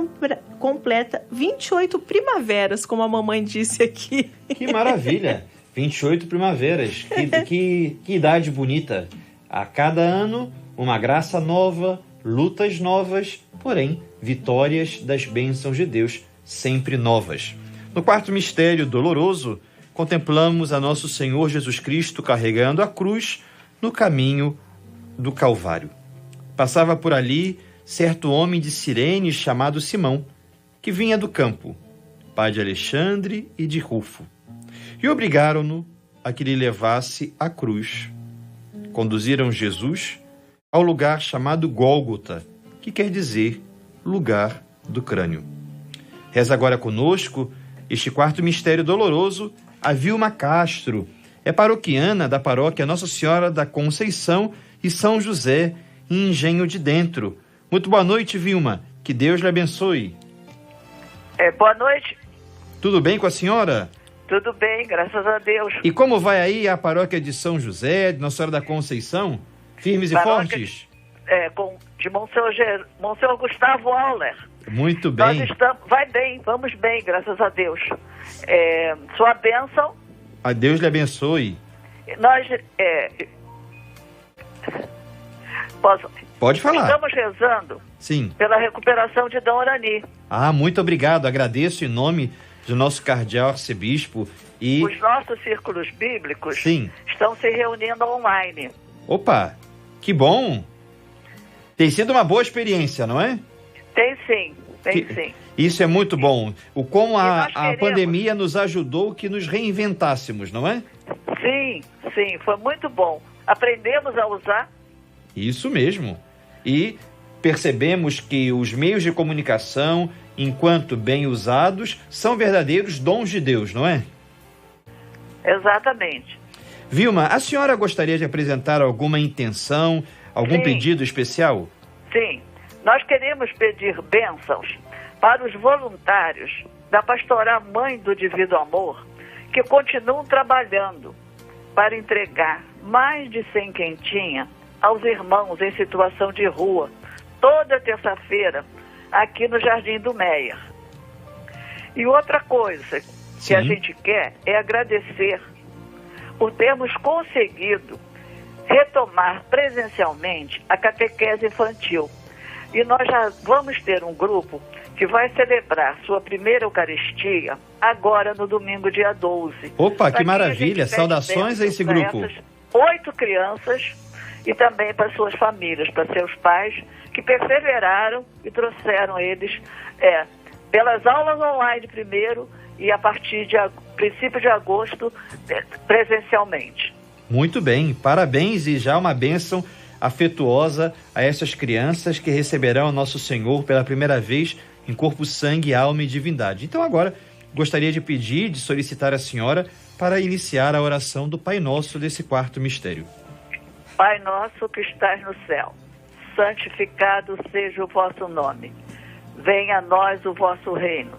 completa 28 primaveras, como a mamãe disse aqui. Que maravilha! 28 primaveras, que idade bonita. A cada ano, uma graça nova, lutas novas, porém, vitórias das bênçãos de Deus sempre novas. No quarto mistério doloroso, contemplamos a nosso Senhor Jesus Cristo carregando a cruz no caminho do Calvário. Passava por ali certo homem de Cirene chamado Simão, que vinha do campo, pai de Alexandre e de Rufo, e obrigaram-no a que lhe levasse a cruz. Conduziram Jesus ao lugar chamado Gólgota, que quer dizer lugar do crânio. Reza agora conosco este quarto mistério doloroso, a Vilma Castro. É paroquiana da paróquia Nossa Senhora da Conceição e São José, em Engenho de Dentro. Muito boa noite, Vilma. Que Deus lhe abençoe. Boa noite. Tudo bem com a senhora? Tudo bem, graças a Deus. E como vai aí a paróquia de São José, de Nossa Senhora da Conceição? Firmes paróquia e fortes? De Monsenhor Gustavo Auler. Muito bem. Nós estamos, vamos bem, graças a Deus. Sua bênção. A Deus lhe abençoe. Nós Pode falar. Estamos rezando. Sim. Pela recuperação de Dom Arani. Muito obrigado. Agradeço em nome do nosso cardeal arcebispo e... Os nossos círculos bíblicos Sim. estão se reunindo online. Opa, que bom. Tem sido uma boa experiência, não é? Tem sim. Isso é muito bom. Como a pandemia nos ajudou que nos reinventássemos, não é? Sim, foi muito bom. Aprendemos a usar. Isso mesmo. E percebemos que os meios de comunicação, enquanto bem usados, são verdadeiros dons de Deus, não é? Exatamente. Vilma, a senhora gostaria de apresentar alguma intenção, algum pedido especial? Sim. Nós queremos pedir bênçãos para os voluntários da Pastoral Mãe do Divino Amor, que continuam trabalhando para entregar mais de 100 quentinhas aos irmãos em situação de rua, toda terça-feira, aqui no Jardim do Meier. E outra coisa que a gente quer é agradecer por termos conseguido retomar presencialmente a catequese infantil. E nós já vamos ter um grupo que vai celebrar sua primeira Eucaristia agora no domingo, dia 12. Opa, que maravilha! Saudações a esse grupo. 8 crianças e também para suas famílias, para seus pais, que perseveraram e trouxeram eles pelas aulas online primeiro e a partir de princípio de agosto presencialmente. Muito bem, parabéns e já uma bênção afetuosa a essas crianças que receberão o nosso Senhor pela primeira vez em corpo, sangue, alma e divindade. Então agora gostaria de pedir, de solicitar a senhora para iniciar a oração do Pai Nosso desse quarto mistério. Pai nosso que estás no céu, santificado seja o vosso nome. Venha a nós o vosso reino.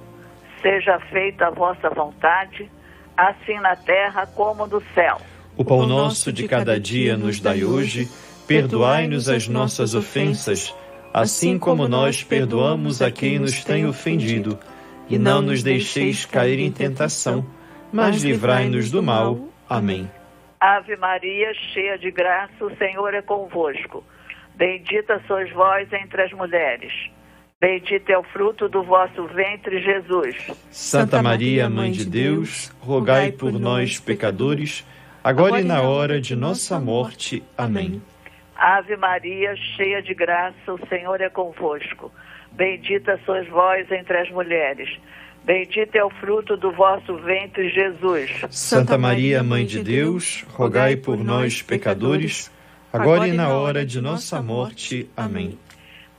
Seja feita a vossa vontade, assim na terra como no céu. O pão nosso de cada dia nos dai hoje. Perdoai-nos as nossas ofensas, assim como nós perdoamos a quem nos tem ofendido. E não nos deixeis cair em tentação, mas livrai-nos do mal. Amém. Ave Maria, cheia de graça, o Senhor é convosco. Bendita sois vós entre as mulheres. Bendito é o fruto do vosso ventre, Jesus. Santa Maria, Mãe de Deus, rogai por nós, pecadores, agora e na hora de nossa morte. Amém. Ave Maria, cheia de graça, o Senhor é convosco. Bendita sois vós entre as mulheres. Bendito é o fruto do vosso ventre, Jesus. Santa Maria, Mãe de Deus, rogai por nós, pecadores, agora e na hora de nossa morte. Amém.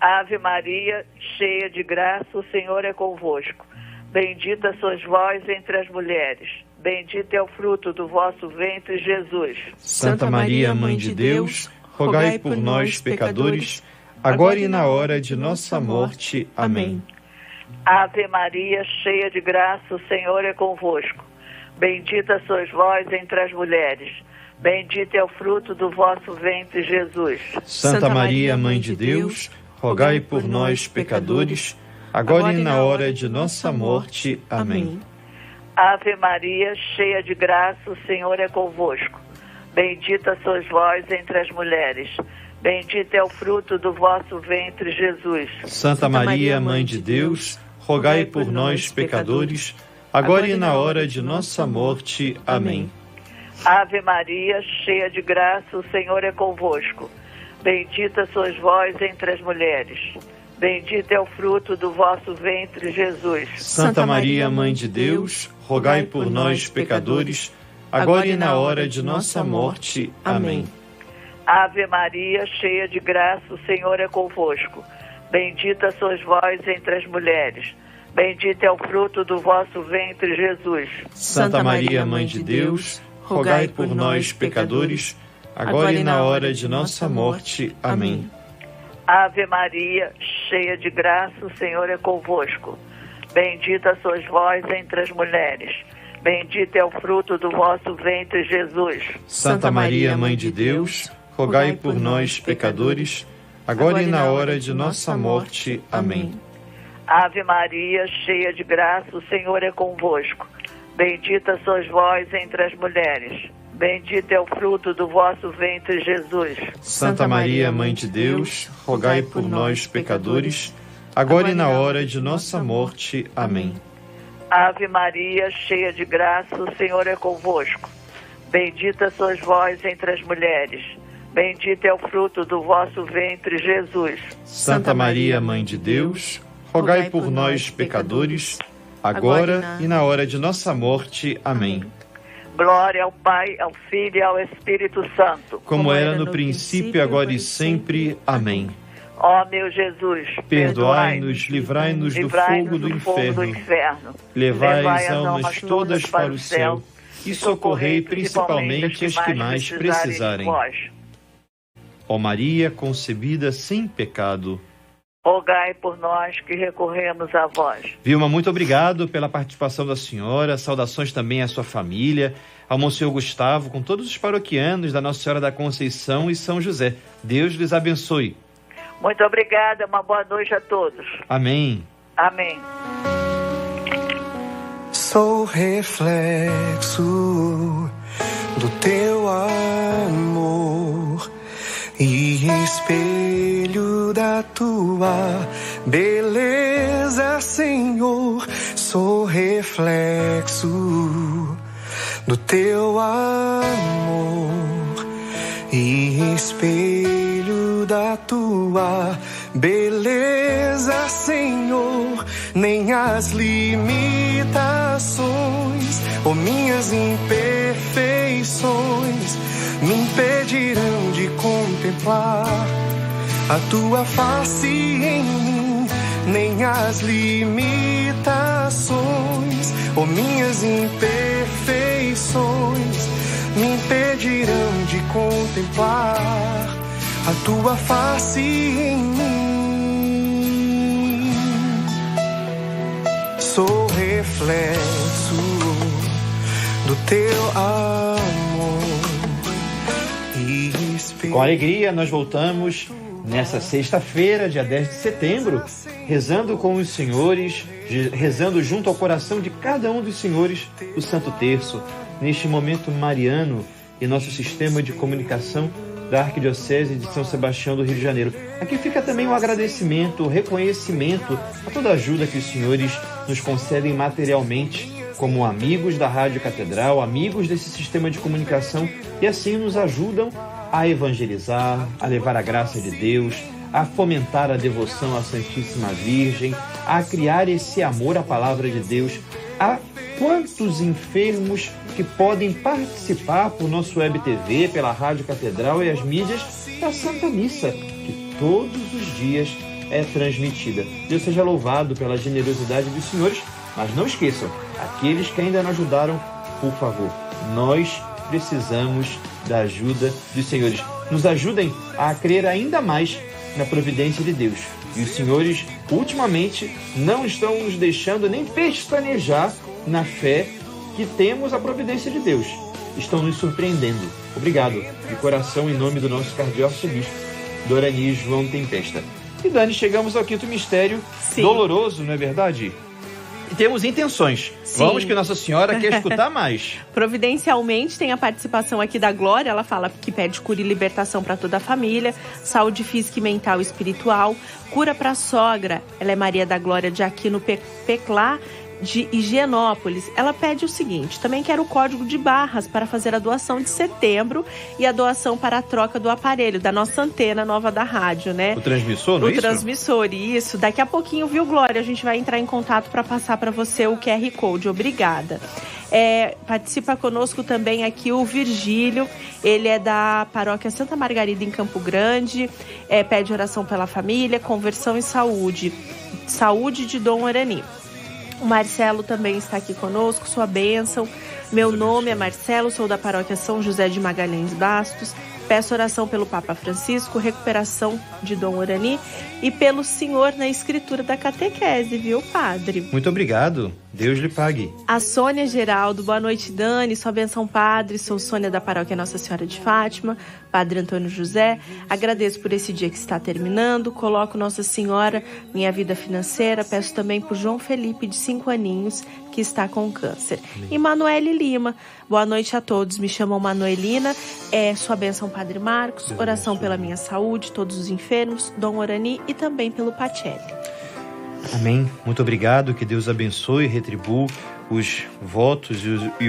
Ave Maria, cheia de graça, o Senhor é convosco. Bendita sois vós entre as mulheres. Bendito é o fruto do vosso ventre, Jesus. Santa Maria, Mãe de Deus, rogai por nós, pecadores, agora e na hora de nossa morte. Amém. Ave Maria, cheia de graça, o Senhor é convosco. Bendita sois vós entre as mulheres. Bendito é o fruto do vosso ventre, Jesus. Santa Maria, Mãe de Deus, rogai por nós, pecadores, agora e na hora de nossa morte. Amém. Ave Maria, cheia de graça, o Senhor é convosco. Bendita sois vós entre as mulheres. Bendito é o fruto do vosso ventre, Jesus. Santa Maria, Mãe de Deus, rogai por nós, pecadores, agora e na hora de nossa morte. Amém. Ave Maria, cheia de graça, o Senhor é convosco. Bendita sois vós entre as mulheres. Bendito é o fruto do vosso ventre, Jesus. Santa Maria, Mãe de Deus, rogai por nós, pecadores, agora e na hora de nossa morte. Amém. Ave Maria, cheia de graça, o Senhor é convosco. Bendita sois vós entre as mulheres. Bendito é o fruto do vosso ventre, Jesus. Santa Maria, Mãe de Deus, rogai por nós, pecadores, agora e na hora de nossa morte. Amém. Ave Maria, cheia de graça, o Senhor é convosco. Bendita sois vós entre as mulheres. Bendito é o fruto do vosso ventre, Jesus. Santa Maria, Mãe de Deus, rogai por nós, pecadores, agora e na hora de nossa morte. Amém. Ave Maria, cheia de graça, o Senhor é convosco. Bendita sois vós entre as mulheres. Bendito é o fruto do vosso ventre, Jesus. Santa Maria, Mãe de Deus, rogai por nós, pecadores, agora e na hora de nossa morte. Amém. Ave Maria, cheia de graça, o Senhor é convosco. Bendita sois vós entre as mulheres. Bendito é o fruto do vosso ventre, Jesus. Santa Maria, Mãe de Deus, rogai por nós, pecadores, agora e na hora de nossa morte. Amém. Glória ao Pai, ao Filho e ao Espírito Santo. Como era no princípio, agora e sempre. Amém. Ó meu Jesus, perdoai-nos, livrai-nos do fogo do inferno. Levai as almas todas para o céu e socorrei principalmente as que mais precisarem. Ó Maria, concebida sem pecado, rogai por nós que recorremos a vós. Vilma, muito obrigado pela participação da senhora, saudações também à sua família, ao Monsenhor Gustavo, com todos os paroquianos da Nossa Senhora da Conceição e São José. Deus lhes abençoe. Muito obrigada, uma boa noite a todos. Amém. Amém. Sou reflexo do teu amor e espelho da tua beleza, Senhor. Sou reflexo do teu amor e espelho da tua beleza, Senhor. Nem as limitações ou minhas imperfeições me impedirão de contemplar a tua face em mim. Nem as limitações ou minhas imperfeições me impedirão de contemplar a tua face em mim. Sou reflexo do teu amor e espírito. Com alegria nós voltamos nessa sexta-feira, dia 10 de setembro, rezando com os senhores, rezando junto ao coração de cada um dos senhores o Santo Terço, neste momento mariano e nosso sistema de comunicação da Arquidiocese de São Sebastião do Rio de Janeiro. Aqui fica também o agradecimento, o reconhecimento a toda a ajuda que os senhores nos concedem materialmente, como amigos da Rádio Catedral, amigos desse sistema de comunicação, e assim nos ajudam a evangelizar, a levar a graça de Deus, a fomentar a devoção à Santíssima Virgem, a criar esse amor à Palavra de Deus. Há quantos enfermos que podem participar por nosso Web TV, pela Rádio Catedral e as mídias da Santa Missa, que todos os dias é transmitida. Deus seja louvado pela generosidade dos senhores, mas não esqueçam, aqueles que ainda não ajudaram, por favor, nós precisamos da ajuda dos senhores. Nos ajudem a crer ainda mais na providência de Deus. E os senhores, ultimamente, não estão nos deixando nem pestanejar na fé que temos a providência de Deus. Estão nos surpreendendo. Obrigado, de coração, em nome do nosso cardiarcebispo, Dorani João Tempesta. E Dani, chegamos ao quinto mistério doloroso, não é verdade? E temos intenções. Sim. Vamos, que Nossa Senhora quer escutar mais. Providencialmente tem a participação aqui da Glória. Ela fala que pede cura e libertação para toda a família, saúde física, mental e espiritual, cura para a sogra. Ela é Maria da Glória de Aquino Peclá, de Higienópolis. Ela pede o seguinte: também quero o código de barras para fazer a doação de setembro e a doação para a troca do aparelho, da nossa antena nova da rádio, né? O transmissor, não é isso? O transmissor, isso. Daqui a pouquinho, viu, Glória? A gente vai entrar em contato para passar para você o QR Code. Obrigada. Participa conosco também aqui o Virgílio. Ele é da paróquia Santa Margarida, em Campo Grande. Pede oração pela família, conversão e saúde. Saúde de Dom Orani. O Marcelo também está aqui conosco, sua bênção. Meu nome é Marcelo, sou da paróquia São José de Magalhães Bastos. Peço oração pelo Papa Francisco, recuperação de Dom Orani e pelo senhor na escritura da catequese, viu, padre? Muito obrigado. Deus lhe pague. A Sônia Geraldo, boa noite, Dani. Sua benção, padre. Sou Sônia da paróquia Nossa Senhora de Fátima, padre Antônio José. Agradeço por esse dia que está terminando. Coloco Nossa Senhora, minha vida financeira. Peço também por João Felipe, de 5 aninhos, que está com câncer. E Manuele Lima, boa noite a todos. Me chamam Manuelina. Sua benção, padre Marcos. Oração pela minha saúde, todos os enfermos, Dom Orani e também pelo Pacelli. Amém. Muito obrigado. Que Deus abençoe e retribua os votos e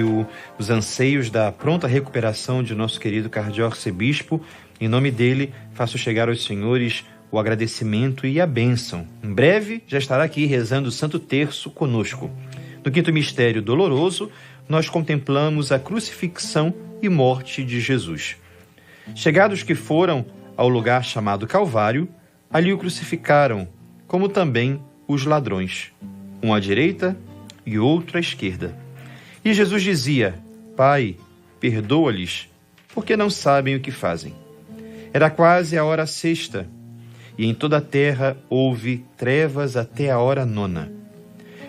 os anseios da pronta recuperação de nosso querido cardearcebispo. Em nome dele, faço chegar aos senhores o agradecimento e a bênção. Em breve, já estará aqui rezando o Santo Terço conosco. No quinto mistério doloroso, nós contemplamos a crucifixão e morte de Jesus. Chegados que foram ao lugar chamado Calvário, ali o crucificaram, como também os ladrões, um à direita e outro à esquerda. E Jesus dizia: Pai, perdoa-lhes, porque não sabem o que fazem. Era quase a hora sexta, e em toda a terra houve trevas até a hora nona.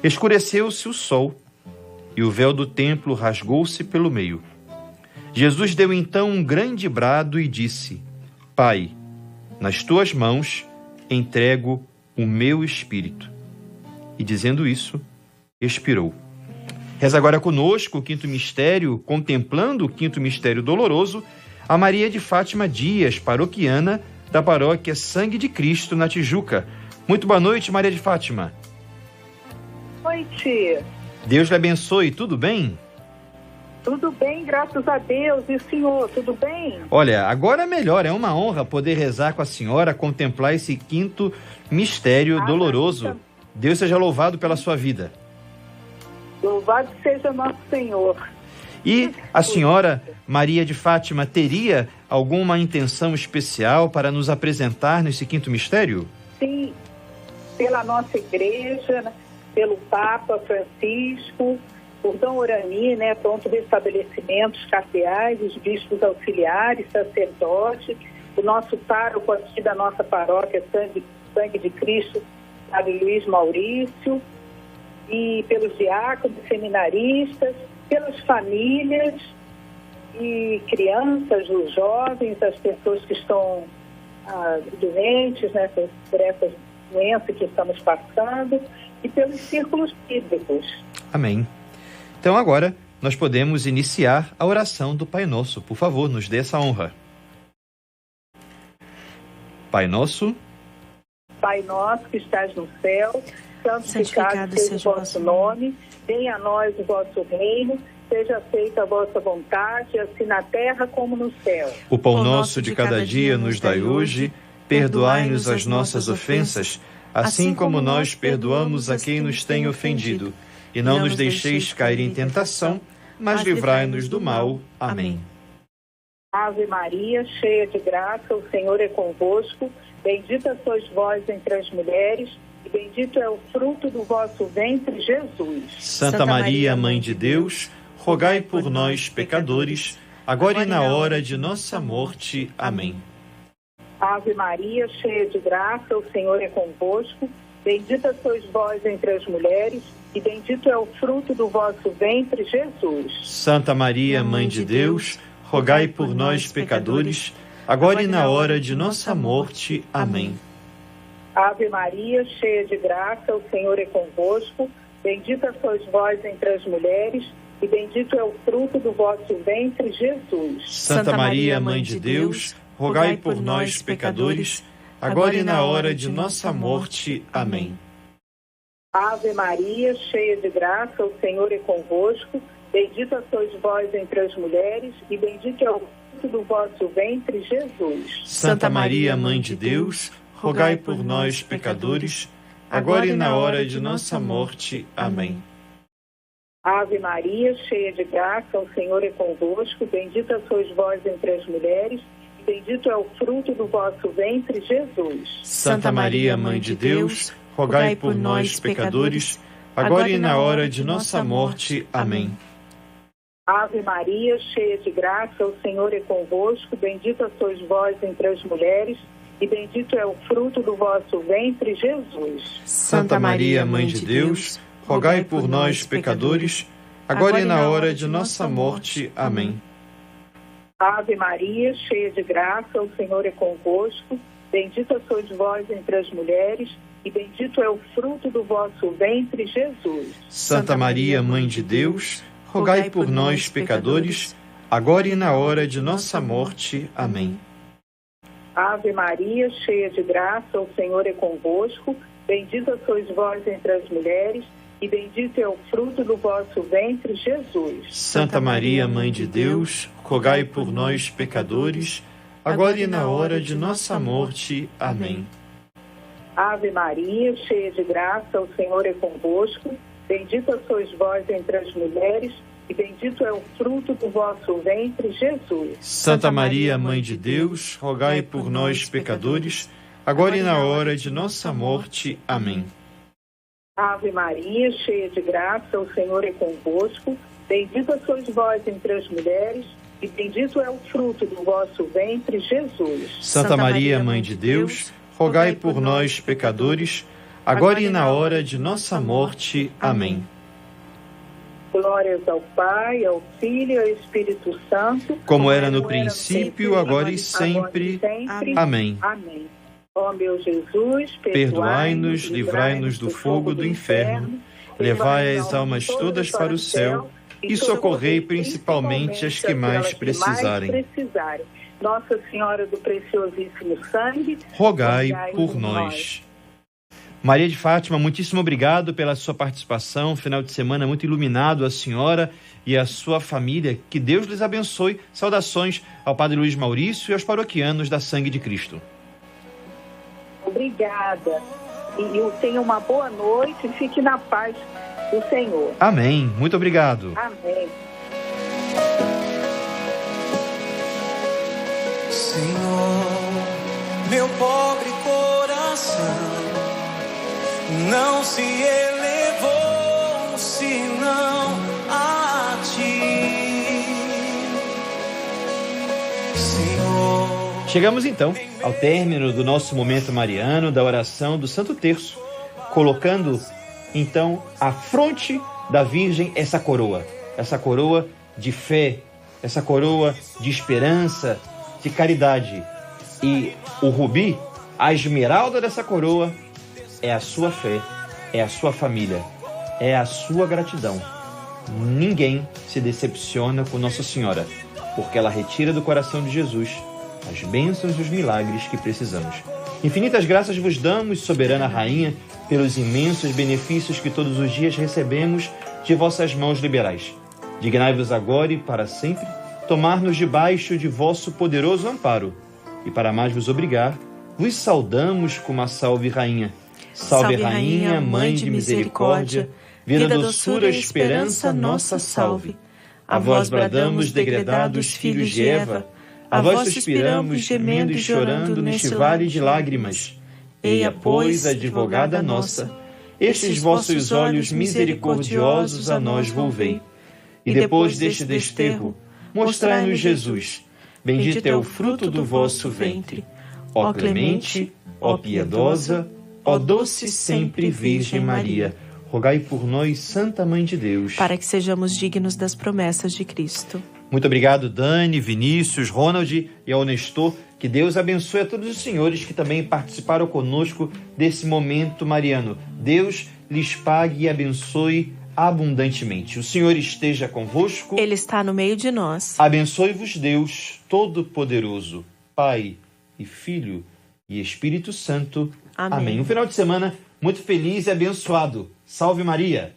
Escureceu-se o sol, e o véu do templo rasgou-se pelo meio. Jesus deu então um grande brado e disse: Pai, nas tuas mãos entrego o meu espírito. E dizendo isso, expirou. Reza agora conosco o quinto mistério, contemplando o quinto mistério doloroso, a Maria de Fátima Dias, paroquiana da paróquia Sangue de Cristo, na Tijuca. Muito boa noite, Maria de Fátima. Noite. Deus lhe abençoe, tudo bem? Tudo bem, graças a Deus. E o senhor, tudo bem? Olha, agora é melhor, é uma honra poder rezar com a senhora, contemplar esse quinto mistério doloroso. Deus seja louvado pela sua vida. Louvado seja nosso Senhor. E a senhora Maria de Fátima teria alguma intenção especial para nos apresentar nesse quinto mistério? Sim, pela nossa igreja, pelo Papa Francisco por Dom Orani, né, pronto de estabelecimentos cardeais, os bispos auxiliares, sacerdotes, o nosso pároco aqui da nossa paróquia Sangue de Cristo, Padre Luiz Maurício, e pelos diáconos, seminaristas, pelas famílias e crianças, os jovens, as pessoas que estão doentes, né, por essa doença que estamos passando, e pelos círculos bíblicos. Amém. Então agora nós podemos iniciar a oração do Pai Nosso. Por favor, nos dê essa honra. Pai Nosso, que estás no céu, santificado seja o vosso nome, venha a nós o vosso reino, seja feita a vossa vontade, assim na terra como no céu. O pão nosso de cada dia nos dai hoje, perdoai-nos as nossas ofensas, assim como nós perdoamos a quem nos tem ofendido. E não nos deixeis cair em tentação, mas livrai-nos do mal. Amém. Ave Maria, cheia de graça, o Senhor é convosco. Bendita sois vós entre as mulheres, e bendito é o fruto do vosso ventre, Jesus. Santa Maria, Mãe de Deus, rogai por nós, pecadores, agora e na hora de nossa morte. Amém. Ave Maria, cheia de graça, o Senhor é convosco. Bendita sois vós entre as mulheres, e bendito é o fruto do vosso ventre, Jesus. Santa Maria, Mãe de Deus, rogai por nós, pecadores, agora e na hora de nossa morte. Amém. Ave Maria, cheia de graça, o Senhor é convosco. Bendita sois vós entre as mulheres, e bendito é o fruto do vosso ventre, Jesus. Santa Maria, Mãe de Deus, rogai por nós, pecadores, agora e na hora de nossa morte. Amém. Ave Maria, cheia de graça, o Senhor é convosco. Bendita sois vós entre as mulheres, e bendito é o fruto do vosso ventre, Jesus. Santa Maria, Mãe de Deus, rogai por nós, pecadores, agora e na hora de nossa morte. Amém. Ave Maria, cheia de graça, o Senhor é convosco. Bendita sois vós entre as mulheres, e bendito é o fruto do vosso ventre, Jesus. Santa Maria, Mãe de Deus, rogai por nós, pecadores, agora e na hora de nossa morte. Amém. Ave Maria, cheia de graça, o Senhor é convosco. Bendita sois vós entre as mulheres, e bendito é o fruto do vosso ventre, Jesus. Santa Maria, Mãe de Deus, rogai por nós, pecadores, agora e na hora de nossa morte. Amém. Ave Maria, cheia de graça, o Senhor é convosco. Bendita sois vós entre as mulheres, e bendito é o fruto do vosso ventre, Jesus. Santa Maria, Mãe de Deus, rogai por nós, pecadores, agora e na hora de nossa morte. Amém. Ave Maria, cheia de graça, o Senhor é convosco. Bendita sois vós entre as mulheres, e bendito é o fruto do vosso ventre, Jesus. Santa Maria, Mãe de Deus, rogai por nós, pecadores, agora e na hora de nossa morte. Amém. Ave Maria, cheia de graça, o Senhor é convosco. Bendita sois vós entre as mulheres, e bendito é o fruto do vosso ventre, Jesus. Santa Maria, Mãe de Deus, rogai por nós, pecadores, agora e na hora de nossa morte. Amém. Ave Maria, cheia de graça, o Senhor é convosco. Bendita sois vós entre as mulheres, e bendito é o fruto do vosso ventre, Jesus. Santa Maria, Mãe de Deus, rogai por nós, pecadores, agora e na hora de nossa morte. Amém. Glórias ao Pai, ao Filho e ao Espírito Santo, como era no princípio, agora e sempre. Amém. Amém. Ó meu Jesus, perdoai-nos, livrai-nos do fogo do inferno, levai as almas todas para o céu e socorrei principalmente as que mais precisarem. Nossa Senhora do Preciosíssimo Sangue, rogai por nós. Maria de Fátima, muitíssimo obrigado pela sua participação. Final de semana muito iluminado a senhora e a sua família. Que Deus lhes abençoe. Saudações ao Padre Luiz Maurício e aos paroquianos da Sangue de Cristo. Obrigada. E tenha uma boa noite e fique na paz do Senhor. Amém. Muito obrigado. Amém. Senhor, meu pobre coração não se elevou, senão Chegamos então ao término do nosso momento mariano, da oração do Santo Terço, colocando então à fronte da Virgem essa coroa de fé, essa coroa de esperança, de caridade. E o rubi, a esmeralda dessa coroa, é a sua fé, é a sua família, é a sua gratidão. Ninguém se decepciona com Nossa Senhora, porque ela retira do coração de Jesus as bênçãos e os milagres que precisamos. Infinitas graças vos damos, soberana Rainha, pelos imensos benefícios que todos os dias recebemos de vossas mãos liberais. Dignai-vos agora e para sempre tomar-nos debaixo de vosso poderoso amparo. E para mais vos obrigar, vos saudamos com uma salve, Rainha. Salve, Rainha, Mãe de misericórdia, vida, doçura, esperança, nossa salve. A vós bradamos, degredados filhos de Eva, a vós suspiramos, gemendo e chorando neste vale de lágrimas. Eia, pois, advogada nossa, estes vossos olhos misericordiosos a nós volvei. E depois deste desterro, mostrai-nos Jesus. Bendito é o fruto do vosso ventre. Ó clemente, ó piedosa, ó doce sempre Virgem Maria, rogai por nós, Santa Mãe de Deus, para que sejamos dignos das promessas de Cristo. Muito obrigado, Dani, Vinícius, Ronald e ao Nestor. Que Deus abençoe a todos os senhores que também participaram conosco desse momento mariano. Deus lhes pague e abençoe abundantemente. O Senhor esteja convosco. Ele está no meio de nós. Abençoe-vos Deus Todo-Poderoso, Pai e Filho e Espírito Santo. Amém. Um final de semana muito feliz e abençoado. Salve Maria!